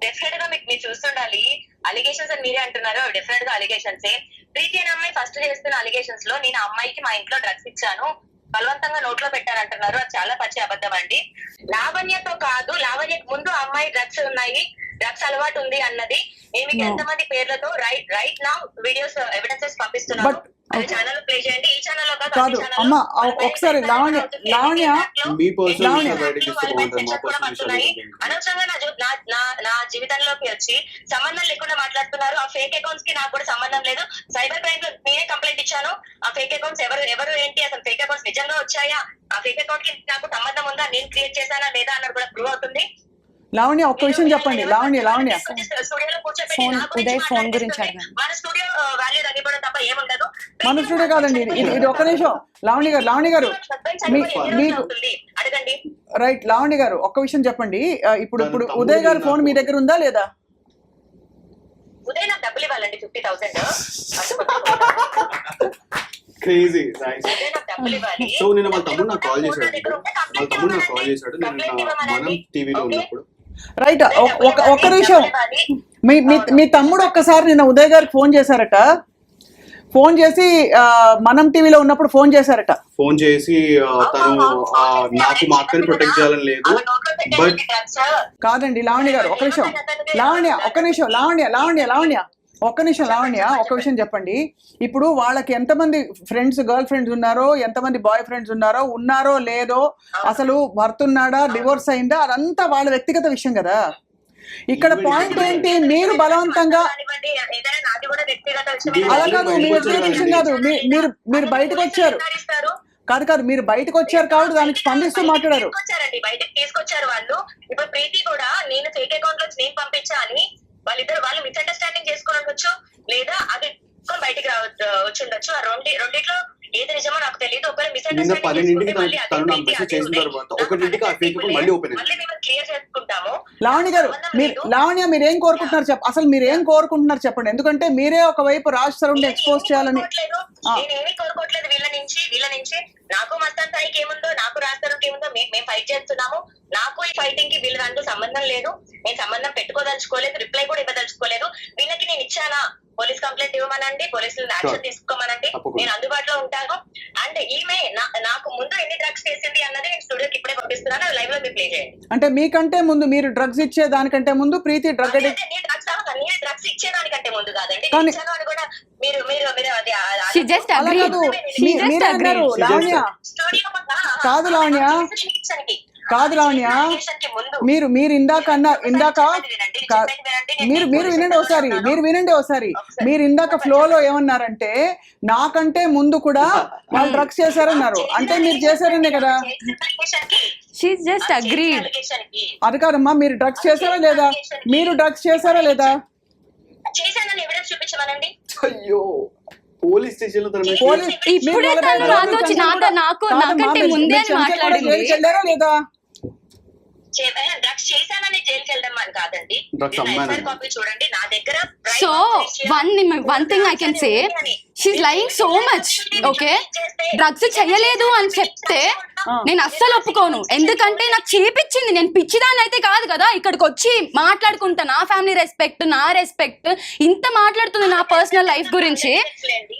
డెఫినెట్ గా మీరు చూస్తుండాలి. అలిగేషన్స్ అని మీరే అంటున్నారు, డెఫినెట్ గా అలిగేషన్స్. ప్రీతి అనే అమ్మాయి ఫస్ట్ చేస్తున్న అలిగేషన్స్ లో నేను అమ్మాయికి మా ఇంట్లో డ్రగ్స్ ఇచ్చాను, బలవంతంగా నోట్లో పెట్టారంటున్నారు. అది చాలా పచ్చి అబద్ధం అండి. లావణ్యతో కాదు, లావణ్యకు ముందు అమ్మాయి డ్రగ్స్ ఉన్నాయి, డ్రగ్స్ అలవాటు ఉంది అన్నది నేను మీకు ఎంతమంది పేర్లతో రైట్ నా వీడియోస్ ఎవిడెన్సెస్ పంపిస్తున్నాను. But- అది ఛానల్ ప్లే చేయండి. ఈ ఛానల్ కాదు అమ్మ, ఒకసారి లావణ్య మీ పర్సనల్ లావణ్య. బయటకి ఇస్తే బాగుంటుంది. మా పర్సనల్ విషయాలు అనవసరంగా నా జీవితంలోకి వచ్చి సంబంధం లేకుండా మాట్లాడుతున్నారు. ఆ ఫేక్ అకౌంట్స్ కి నాకు కూడా సంబంధం లేదు. సైబర్ క్రైమ్ లో నేనే కంప్లైంట్ ఇచ్చాను. ఆ ఫేక్ అకౌంట్స్ ఎవరు ఏంటి, అసలు ఫేక్ అకౌంట్స్ నిజంగా వచ్చాయా, ఆ ఫేక్ అకౌంట్ కి నాకు సంబంధం ఉందా, నేను క్రియేట్ చేశానా లేదా అన్నది కూడా ప్రూవ్ అవుతుంది. లావణ్య ఒక్క విషయం చెప్పండి. లావణ్య స్టూడియోలో కూర్చోబెట్టి ఫోన్, నా గురించి ఉదయ్ ఫోన్ గురించి మాట్లాడిస్తుంటే అడగండి. మన స్టూడియో వాల్యూ తగ్గిపోవడం తప్ప ఏముండదు. మన స్టూడియో కాదండి ఇది ఒక్క నిమిషం. లావణ్య గారు మీకు అడగండి. రైట్. లావణ్య గారు ఒక్క విషయం చెప్పండి. ఇప్పుడు ఉదయ్ గారి ఫోన్ మీ దగ్గర ఉందా లేదా? ఉదయ్ నాకు డబ్బులు ఇవ్వాలండి 50,000. క్రేజీ. ఉదయ్ నాకు డబ్బులు ఇవ్వాలి. సో నేను వాళ్ళ తమ్ముడు నాకు కాల్ చేశాడు. నేను మనం టీవీలో ఉన్నప్పుడు. రైట్. ఒక్క నిమిషం. మీ తమ్ముడు ఒక్కసారి నిన్న ఉదయ్ గారికి ఫోన్ చేశారట. ఫోన్ చేసి మనం టీవీలో ఉన్నప్పుడు ఫోన్ చేశారట. ఫోన్ చేసి తను నాకు మా అక్కని ప్రొటెక్ట్ చేయాలని లేదు. బట్ కాదండి లావణ్య గారు ఒక్క నిమిషం. లావణ్య ఒక్క నిమిషం. ఒక్క విషయం చెప్పండి. ఇప్పుడు వాళ్ళకి ఎంతమంది ఫ్రెండ్స్, గర్ల్ ఫ్రెండ్స్ ఉన్నారో, ఎంతమంది బాయ్ ఫ్రెండ్స్ ఉన్నారో లేదో, అసలు భర్త ఉన్నాడా, డివోర్స్ అయిందా, అదంతా వాళ్ళ వ్యక్తిగత విషయం కదా. ఇక్కడ పాయింట్ ఏంటి, మీరు బలవంతంగా అలా కాదు, మీ వ్యక్తిగత విషయం కాదు. మీరు బయటకు వచ్చారు కాదు మీరు బయటకు వచ్చారు కాబట్టి దానికి స్పందిస్తూ మాట్లాడారు. బయటకు తీసుకొచ్చారు వాళ్ళు. ఇప్పుడు ప్రీతి కూడా నేను ఫేక్ అకౌంట్ లో నేను పంపించా అని వాళ్ళు మిస్అండర్స్టాండింగ్ చేసుకుని ఉండొచ్చు, లేదా అది బయటికి వచ్చి ఉండొచ్చు. ఆ రెండిట్లో ఏది నిజమో నాకు తెలియదు. ఒకవేళ నిన్న 12ంటికి తను నాకు మెసేజ్ చేసిన తర్వాత 1ంటికి ఆ ఫేక్ అకౌంట్ మళ్ళీ ఓపెన్ మళ్ళీ మేము క్లియర్ చేసుకుంటాము. లావణ్య గారు మీరు ఏం కోరుకుంటున్నారు అసలు మీరు ఏం కోరుకుంటున్నారు చెప్పండి. ఎందుకంటే మీరే ఒకవైపు రాజ్ తరుణ్ ఎక్స్పోజ్ చేయాలని. నేనేమీ కోరుకోవట్లేదు వీళ్ళ నుంచి. నాకు మస్తాన్ సాయికి ఏముందో, నాకు రాజ్ తరుణ్కి ఏముందో మేము ఫైట్ చేస్తున్నాము. నాకు ఈ ఫైటింగ్ కి వీళ్ళ దాంట్లో సంబంధం లేదు. నేను సంబంధం పెట్టుకోదలుచుకోలేదు, రిప్లై కూడా ఇవ్వదలుచుకోలేదు. వీళ్ళకి నేను ఇచ్చానా, పోలీస్ కంప్లైంట్ ఇవ్వమనండి, పోలీసులు యాక్షన్ తీసుకోమనండి, నేను అందుబాటులో ఉంటాను. అండ్ ఈమె నాకు ముందు ఎన్ని డ్రగ్స్ చేసింది అన్నది నేను స్టూడియోకి ఇప్పుడే పంపిస్తున్నాను. లైవ్ లో మీరు ప్లే చేయండి. అంటే మీకంటే ముందు, మీరు డ్రగ్స్ ఇచ్చే దానికంటే ముందు ప్రీతి డ్రగ్ అడిక్ట్. డ్రగ్స్ ఇచ్చేదానికంటే ముందు కాదండి, కానీ- ఇచ్చాను అని కూడా మీరు అది She just అలా agreed. కాదు. She just మీరే అన్నారు agreed. లావణ్య. కాదు లావణ్య. మీరు ఇందాక మీరు వినండి ఒకసారి. మీరు ఇందాక ఫ్లోలో ఏమన్నారంటే నాకంటే ముందు కూడా వాళ్ళు డ్రగ్స్ చేశారన్నారు. అంటే మీరు చేశారనే కదా. She just agreed. అది కాదమ్మా, మీరు డ్రగ్స్ చేశారా లేదా? చేశానని ఎవిడెన్స్ చూపించమనండి. అయ్యో, పోలీస్ స్టేషన్ లో తన పోలీస్ ఇప్పుడే తను నాతో వచ్చి నాకంటే ముందే అని మాట్లాడింది. వెళ్ళారా లేదా? డ్రగ్స్ చేశానని జైలుకి వెళ్ళడం అని కాదండి. డ్రగ్స్ అమ్మానని. కాపీ చూడండి నా దగ్గర. So one thing I can say, she's lying so much. Okay, drugs చెయ్యలేదు అని చెప్తే నేను అస్సలు ఒప్పుకోను. ఎందుకంటే నాకు చేపించింది, నేను పిచ్చిదాన్ని అయితే కాదు కదా. ఇక్కడికి వచ్చి మాట్లాడుకుంటా, నా ఫ్యామిలీ రెస్పెక్ట్, నా రెస్పెక్ట్, ఇంత మాట్లాడుతుంది నా పర్సనల్ లైఫ్ గురించి.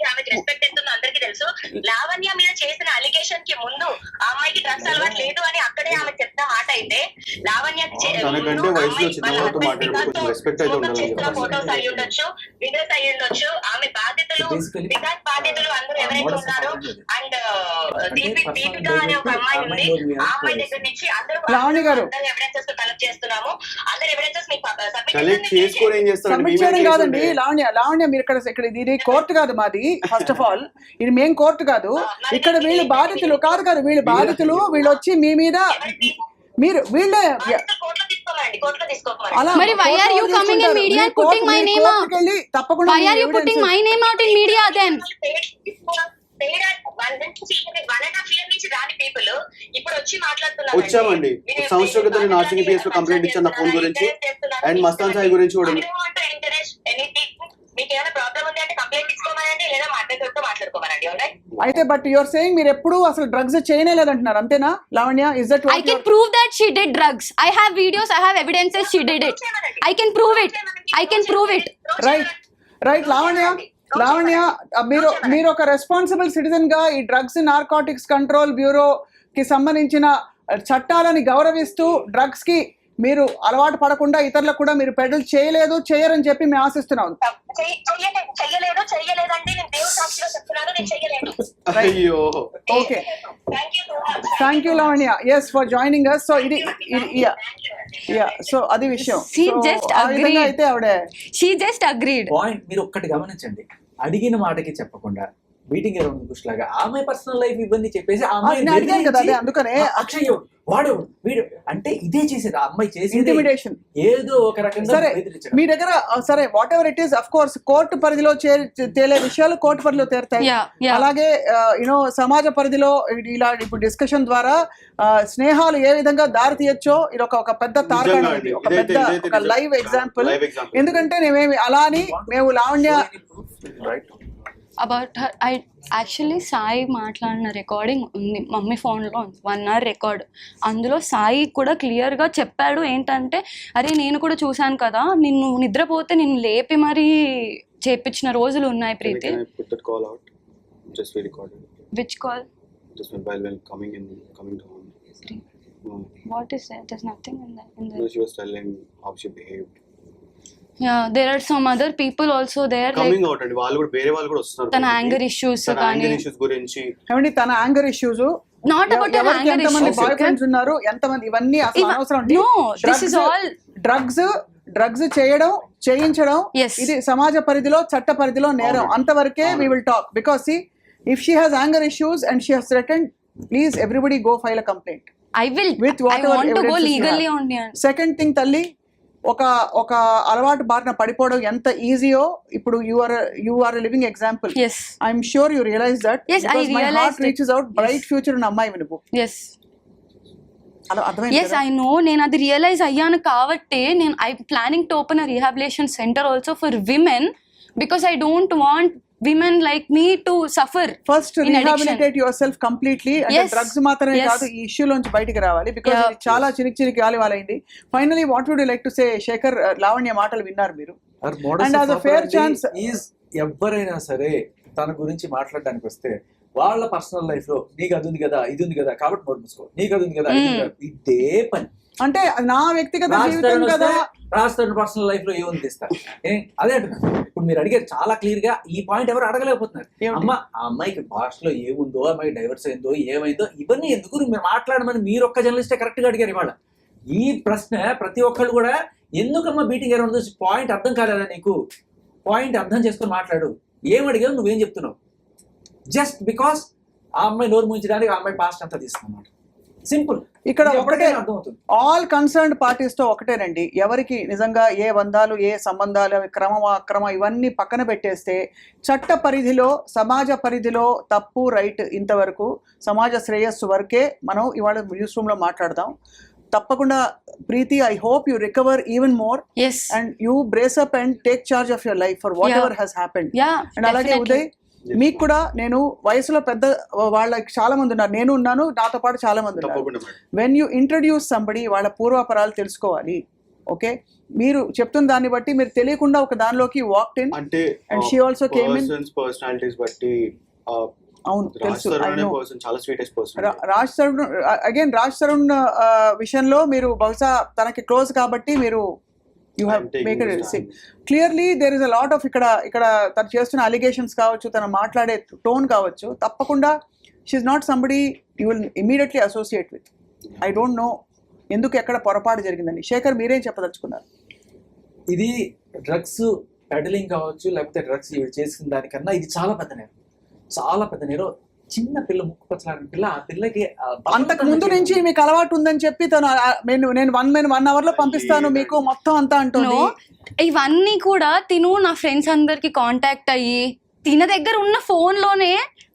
ఆమెకి రెస్పెక్ట్ ఎంతుందో అందరికీ తెలుసు. లావణ్య మీద చేసిన అలిగేషన్ కి ముందు ఆ అమ్మాయికి డ్రగ్స్ అలవాటు లేదు అని అక్కడే ఆమె చెప్తా మాట అయితే, లావణ్య తనకంటే వయసులో చిన్నవాళ్ళతో మాట్లాడేటప్పుడు కొంచెం రెస్పెక్ట్ అయితే ఉండాలి కదా. ఫోటోస్ అయ్యి ఉండొచ్చు, వీడియోస్ అయ్యి ఉండొచ్చు. ఆమె బాధితులు, వికాస్ బాధితులు అందరూ ఎవరైతే ఉన్నారో, అండ్ దీపిక అనే ఒక అమ్మాయి ఉంది, ఆ అమ్మాయి దగ్గర నుంచి లావణ్య గారు ఎవిడెన్సెస్ కలెక్ట్ చేస్తున్నాము. అందరు ఎవిడెన్సెస్ మీకు కలెక్ట్ చేసుకొని ఏం సబ్మిట్ చేయడం కాదండి. లావణ్య మీరు ఇక్కడ ఇది కోర్టు కాదు మాది. ఫస్ట్ ఆఫ్ ఆల్ ఇది మేం కోర్టు కాదు. ఇక్కడ వీళ్ళు బాధితులు కాదు వీళ్ళు బాధితులు. వీళ్ళు వచ్చి మీ మీద వీళ్ళే అలా మరి why are you coming in media and putting my name out? తప్పకుండా Why are you putting my name out in media then? వచ్చామండి. సంవత్సరం క్రితం నేను ఆర్సీబీ PS లో కంప్లైంట్ ఇచ్చాను నా ఫోన్ గురించి అండ్ మస్తాన్ సాయి గురించి కూడా. అయితే బట్ యువర్ సేయింగ్ మీరు ఎప్పుడు అసలు డ్రగ్స్ చేయలేదంటున్నారు, అంతేనా Lavanya? Is that I can prove that she did drugs. I have videos, I have evidences she did it. I can prove it. Right Lavanya Lavanya మీరు ఒక రెస్పాన్సిబుల్ సిటిజన్ గా ఈ డ్రగ్స్ నార్కోటిక్స్ కంట్రోల్ బ్యూరో కి సంబంధించిన చట్టాలని గౌరవిస్తూ డ్రగ్స్ కి మీరు అలవాటు పడకుండా ఇతరులకు కూడా మీరు పెడల్ చేయరని చెప్పి మేము ఆశిస్తున్నాం. చెయ్యలేదండి, నేను దేవుడి సాక్షిలో చెప్తున్నాను, నేను చెయ్యలేదు. అయ్యో okay, thank you so much. Thank you Lavanya, yes for joining us. So ఇది సో అది విషయం. She So, just ఆ విధంగా agreed. అయితే ఆవిడ షీ జస్ట్ అగ్రీడ్. పాయింట్ మీరు ఒక్కటి గమనించండి, అడిగిన మాటకి చెప్పకుండా మీటింగ్ అరౌండ్ బుష్ లాగా ఆమె పర్సనల్ లైఫ్ ఇవన్నీ చెప్పేసి ఆ అమ్మాయి నేను అడిగాను కదా, అదే అందుకనే అక్షయ్ వాడు వీడు అంటే ఇదే చేసేది ఆ అమ్మాయి చేసేది ఇంటిమిడేషన్. ఏదో ఒక రకంగా సరే బెదిరించడం. మీ దగ్గర సరే what ever it is, of course court పరిధిలో తేలే విషయాలు కోర్టు పరిధిలో తేరుతాయి. Yeah. అలాగే యూనో సమాజ పరిధిలో ఇలా ఇప్పుడు డిస్కషన్ ద్వారా స్నేహాలు ఏ విధంగా దారి తీయొచ్చో ఇది ఒక పెద్ద తార్కాణం, నిజంగా ఇది అండి. ఒక ఇదైతే పెద్ద ఒక లైవ్ ఎగ్జాంపుల్. live example. ఎందుకంటే మేమేమి అలా అని మేము Lavanya write about her I actually Sai మాట్లాడిన రికార్డింగ్ ఉంది మమ్మీ ఫోన్లో, 1 hour రికార్డ్. అందులో సాయి కూడా క్లియర్గా చెప్పాడు ఏంటంటే, అరే నేను కూడా చూశాను కదా, నిన్ను నిద్రపోతే నిన్ను లేపి మరీ చేపించిన రోజులు ఉన్నాయి Preethi. Can I put that call out? Just we recorded. Which call? Just while coming to home. What is that? There is nothing in No, she was telling how she behaved. Yeah there are some other people also there like Coming out అండి, వాళ్ళు కూడా వేరే వాళ్ళు కూడా వస్తున్నారు. తన anger issues తన కానీ anger issues గురించి ఏమండి తన యాంగర్ ఇష్యూస్, నాట్ అబౌట్ ఎవరికి యాంగర్ ఎంతమంది ఇష్యూస్. బాయ్ ఫ్రెండ్స్ ఉన్నారు, ఎంతమంది, ఇవన్నీ అసలు అనవసరం అండి. No, this is all drugs చేయించడం Yes. ఇది సమాజ పరిధిలో చట్ట పరిధిలో నేరం. అంతవరకే we will talk. Because if she has anger issues and she has threatened, please everybody go file a complaint. I will. With I whatever want to go evidences you legally have. only. Second thing తల్లి, ఒక అలవాటు బారిన పడిపోవడం ఎంత ఈజీయో ఇప్పుడు you are living example. Yes. I'm sure you realize that. Yes, I my realized heart it. Reaches out, bright future ఉన్న అమ్మాయి నువ్వు. Yes. అలా అర్థమైంది Yes, కదా? I know. నేను అది రియలైజ్ అయ్యాను కాబట్టి నేను I planning to open a rehabilitation centre also for women, because I don't want women like me to suffer first in addiction. Rehabilitate yourself completely. అంటే Yes. Drugs మాత్రమే Yes. కాదు, ఈ issue లోంచి బయటికి రావాలి. Because Yeah. ఇది చాలా చిరికి గాలివాలైంది. Finally what would you like to say Shekhar? Lavanya మాటలు విన్నారు మీరు. And as a fair chance- ఎవరైనా సరే తన గురించి మాట్లాడడానికి వస్తే వాళ్ళ పర్సనల్ లైఫ్ లో నీకు అది ఉంది కదా, ఇది ఉంది కదా, కాబట్టి నోట్ మూసుకో, నీకు అది ఉంది కదా, ఇది ఉంది కదా. ఇదే పని. అంటే నా వ్యక్తిగత జీవితం కదా. రాష్ట్ర పర్సనల్ లైఫ్ లో ఏముంది ఇస్తారు అదే అంటున్నారు. ఇప్పుడు మీరు అడిగారు చాలా క్లియర్ గా, ఈ పాయింట్ ఎవరు అడగలేకపోతున్నారు. ఏమిటి? ఆ అమ్మాయికి భాషలో ఏముందో, అమ్మాయి డైవర్స్ అయిందో, ఏమైందో, ఇవన్నీ ఎందుకు మీరు మాట్లాడమని మీరు ఒక్క జర్నలిస్టే కరెక్ట్ గా అడిగారు ఇవాళ. ఈ ప్రశ్న ప్రతి ఒక్కళ్ళు కూడా, ఎందుకమ్మా బీటింగ్ అరౌండ్ పాయింట్ అర్థం కాలేదా నీకు? పాయింట్ అర్థం చేసుకొని మాట్లాడు. ఏం అడిగావు, నువ్వేం చెప్తున్నావు? జస్ట్ బికాస్ ఆ అమ్మాయి నోరు ముంచడానికి ఆ అమ్మాయి పాస్ట్ అంతా తీసుకున్నమాట. సింపుల్. ఇక్కడ ఒకటే, అర్థమవుతుంది. ఆల్ కన్సర్న్డ్ పార్టీస్ తో ఒకటేనండి, ఎవరికి నిజంగా ఏ బంధాలు, ఏ సంబంధాలు, అవి క్రమం అక్రమ ఇవన్నీ పక్కన పెట్టేస్తే చట్ట పరిధిలో, సమాజ పరిధిలో తప్పు రైట్ ఇంతవరకు సమాజ శ్రేయస్సు వరకే మనం ఇవాళ న్యూస్ రూమ్ లో మాట్లాడదాం. తప్పకుండా Preeti, I hope you recover even more Yes. And you brace up and take charge of your life for whatever has happened. Yeah, and అలాగే definitely. ఉదయ్, మీకు కూడా నేను వయసులో పెద్ద వాళ్ళకి చాలా మంది ఉన్నారు, నేను ఉన్నాను, నాతో పాటు చాలా మంది ఉన్నారు. తప్పకుండా madam. When you introduce somebody, వాళ్ళ పూర్వాపరాలు తెలుసుకోవాలి. ఓకే, మీరు చెప్తున్న దాన్ని బట్టి మీరు తెలియకుండా ఒక దానిలోకి వాక్డ్ ఇన్. అంటే And she also came in. Personalities బట్టి అవును, రాజ్ తెలుసు. తరుణ్ I అనే know. పర్సన్ చాలా sweetest person. Raj Tarun again, Raj Tarun విషయంలో మీరు బహుశా తనకి క్లోజ్ కాబట్టి మీరు you have I'm taking make this it stand. Clearly there is a lot of ఇక్కడ తను చేస్తున్న అలిగేషన్స్ కావచ్చు, తను మాట్లాడే టోన్ కావచ్చు, తప్పకుండా she's not somebody you will immediately associate with. I don't know ఎందుకు ఎక్కడ పొరపాటు జరిగిందని. శేఖర్, మీరేం చెప్పదలుచుకున్నారు? ఇది డ్రగ్స్ పెడలింగ్ కావచ్చు, లేకపోతే డ్రగ్స్ ఇవి చేసిన దానికన్నా ఇది చాలా పెద్ద నేరం. చాలా పెద్ద నేరం. చిన్న పిల్ల, ముక్కు పచ్చలాడిన పిల్ల, ఆ పిల్లకి అంతకు ముందు నుంచి మీకు అలవాటు ఉందని చెప్పి తను నేను 1 hour లో పంపిస్తాను మీకు మొత్తం అంతా అంటుంది. No, ఇవన్నీ కూడా తిను నా ఫ్రెండ్స్ అందరికి కాంటాక్ట్ అయ్యి తిన దగ్గర ఉన్న ఫోన్ లోనే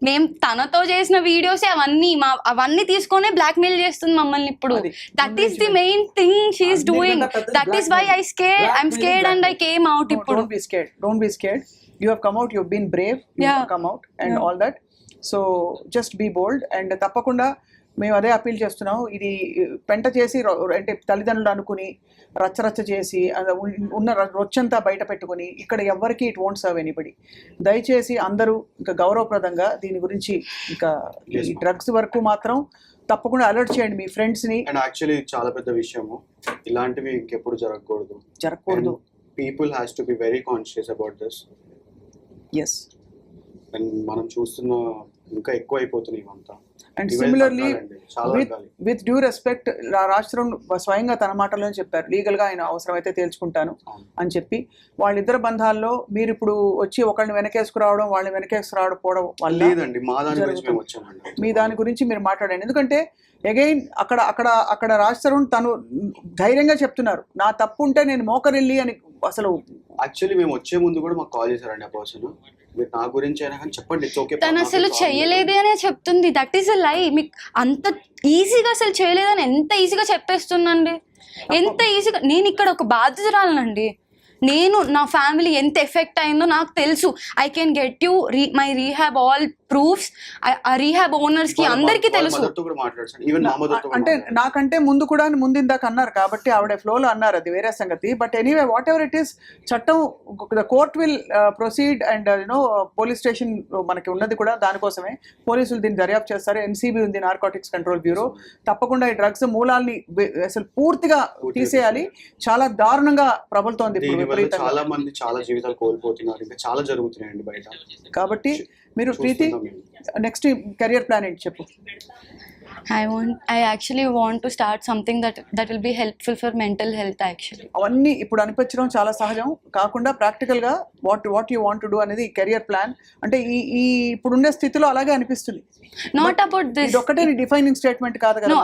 మేము తనతో చేసిన వీడియోస్ అవన్నీ తీసుకొని బ్లాక్ మెయిల్ చేస్తుంది మమ్మల్ని ఇప్పుడు. That is the main thing she's doing. That is why I'm scared and I came out. ఇప్పుడు Don't be scared. You have come out, you've been brave, you have come out and all that. So just be bold and తప్పకుండా మేము అదే appeal చేస్తున్నాం. ఇది పెంట చేసి అంటే తల్లిదండ్రులు అనుకుని రచ్చరచ్చ చేసి ఉన్న రొచ్చంతా బయట పెట్టుకుని ఇక్కడ ఎవ్వరికి ఇట్ వోంట్ సర్వ్ ఎనీబడి. దయచేసి అందరూ ఇంకా గౌరవప్రదంగా దీని గురించి ఇంకా ఈ డ్రగ్స్ వరకు మాత్రం తప్పకుండా అలర్ట్ చేయండి మీ ఫ్రెండ్స్ని. అండ్ యాక్చువల్లీ చాలా పెద్ద విషయము, ఇలాంటివి ఇంకెప్పుడు జరగకూడదు. People has to be very conscious about this. Yes, and మనం చూస్తున్న ఇంకా ఎక్కువ అయిపోతున్నాయి ఇవంతా. అండ్ ఇవే సిమిలర్లీ తగ్గాలండి, చాలా తగ్గాలి. విత్ డ్యూ రెస్పెక్ట్, రాష్ట్రం స్వయంగా తన మాటల్లోనే చెప్పారు లీగల్గా ఆయన అవసరమైతే తేల్చుకుంటాను అని చెప్పి. వాళ్ళిద్దరు బంధాల్లో మీరు ఇప్పుడు వచ్చి ఒకళ్ళని వెనకేసుకురావడం వాళ్ళని వెనకేసుకురావడం వల్ల లేదండి, మా దాని గురించి మేము వచ్చామండి. మీ దాని గురించి మీరు మాట్లాడండి. ఎందుకంటే అగైన్ అక్కడ రాజ్ తరుణ్ తను ధైర్యంగా చెప్తున్నారు, నా తప్పు ఉంటే నేను మోకరిల్లి అని. అసలు యాక్చువల్లీ మేము వచ్చే ముందు కూడా మాకు కాల్ చేశారండి ఆ పర్సన్, మీరు నా గురించి అయినా కానీ చెప్పండి, ఇట్స్ ఓకే. తను అసలు చేయలేదే అనే చెప్తుంది. దట్ ఈస్ అ లై. మీకు అంత ఈజీగా అసలు చేయలేదని ఎంత ఈజీగా చెప్పేస్తుందండి, ఎంత ఈజీగా. నేను ఇక్కడ ఒక బాధ్యతరాలనండి. నేను నా ఫ్యామిలీ ఎంత ఎఫెక్ట్ అయిందో నాకు తెలుసు. I can get you my rehab all proofs. ఆ రీహాబ్ ఓనర్స్ కి అందరికీ తెలుసు. అంటే నాకంటే ముందు కూడా ముందుందాక అన్నారు కాబట్టి ఆవిడ ఫ్లోలో అన్నారు, అది వేరే సంగతి. But anyway whatever it is, చట్టం the court will proceed and you know police station మనకి ఉన్నది కూడా దానికోసమే. పోలీసులు దీన్ని దర్యాప్తు చేస్తారు. ఎన్సీబీ ఉంది, నార్కోటిక్స్ కంట్రోల్ బ్యూరో. తప్పకుండా ఈ డ్రగ్స్ మూలాల్ని అసలు పూర్తిగా తీసేయాలి. చాలా దారుణంగా ప్రబలుతోంది ఇప్పుడు. చాలా మంది చాలా జీవితాలు కోల్పోతున్నారు, ఇంకా చాలా జరుగుతున్నాయండి బయట. కాబట్టి మీరు ప్రీతి నెక్స్ట్ కెరియర్ ప్లాన్ ఏంటి చెప్పు. I actually want to start something that will be helpful for mental health actually. అవన్నీ ఇప్పుడు అనిపించడం చాలా సహజం. కాకుండా ప్రాక్టికల్గా what you want to do అనేది కెరియర్ ప్లాన్. అంటే ఈ ఇప్పుడుండే స్థితిలో అలాగే అనిపిస్తుంది. Not about this. ఇది ఒక్కటే నీ డిఫైనింగ్ స్టేట్మెంట్ కాదు కదా. No,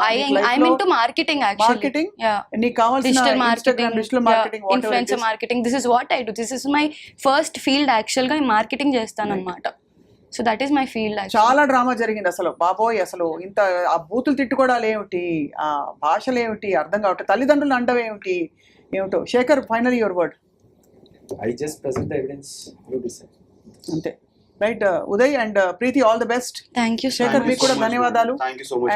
I'm into marketing actually. Marketing? Yeah. నీకు కావాల్సిన Digital marketing, digital marketing, influencer marketing. This is what I do. This is my first field actually. I marketing చేస్తాను అన్నమాట. So that is my field. చాలా drama జరిగింది అసలు. బాబోయ్, అసలు ఇంత ఆ బూతులు తిట్టుకోవడాలు ఏమిటి, ఆ భాషలు ఏమిటి అర్థం కావట్లేదు, తల్లిదండ్రులు అండవేమిటి ఏమిటో. Shekhar, final your word. I just present the evidence, you decide. అంతే, right. Uday and Preethi, all the best. Thank you. Shekhar, మీకు కూడా ధన్యవాదాలు. Thank you so much.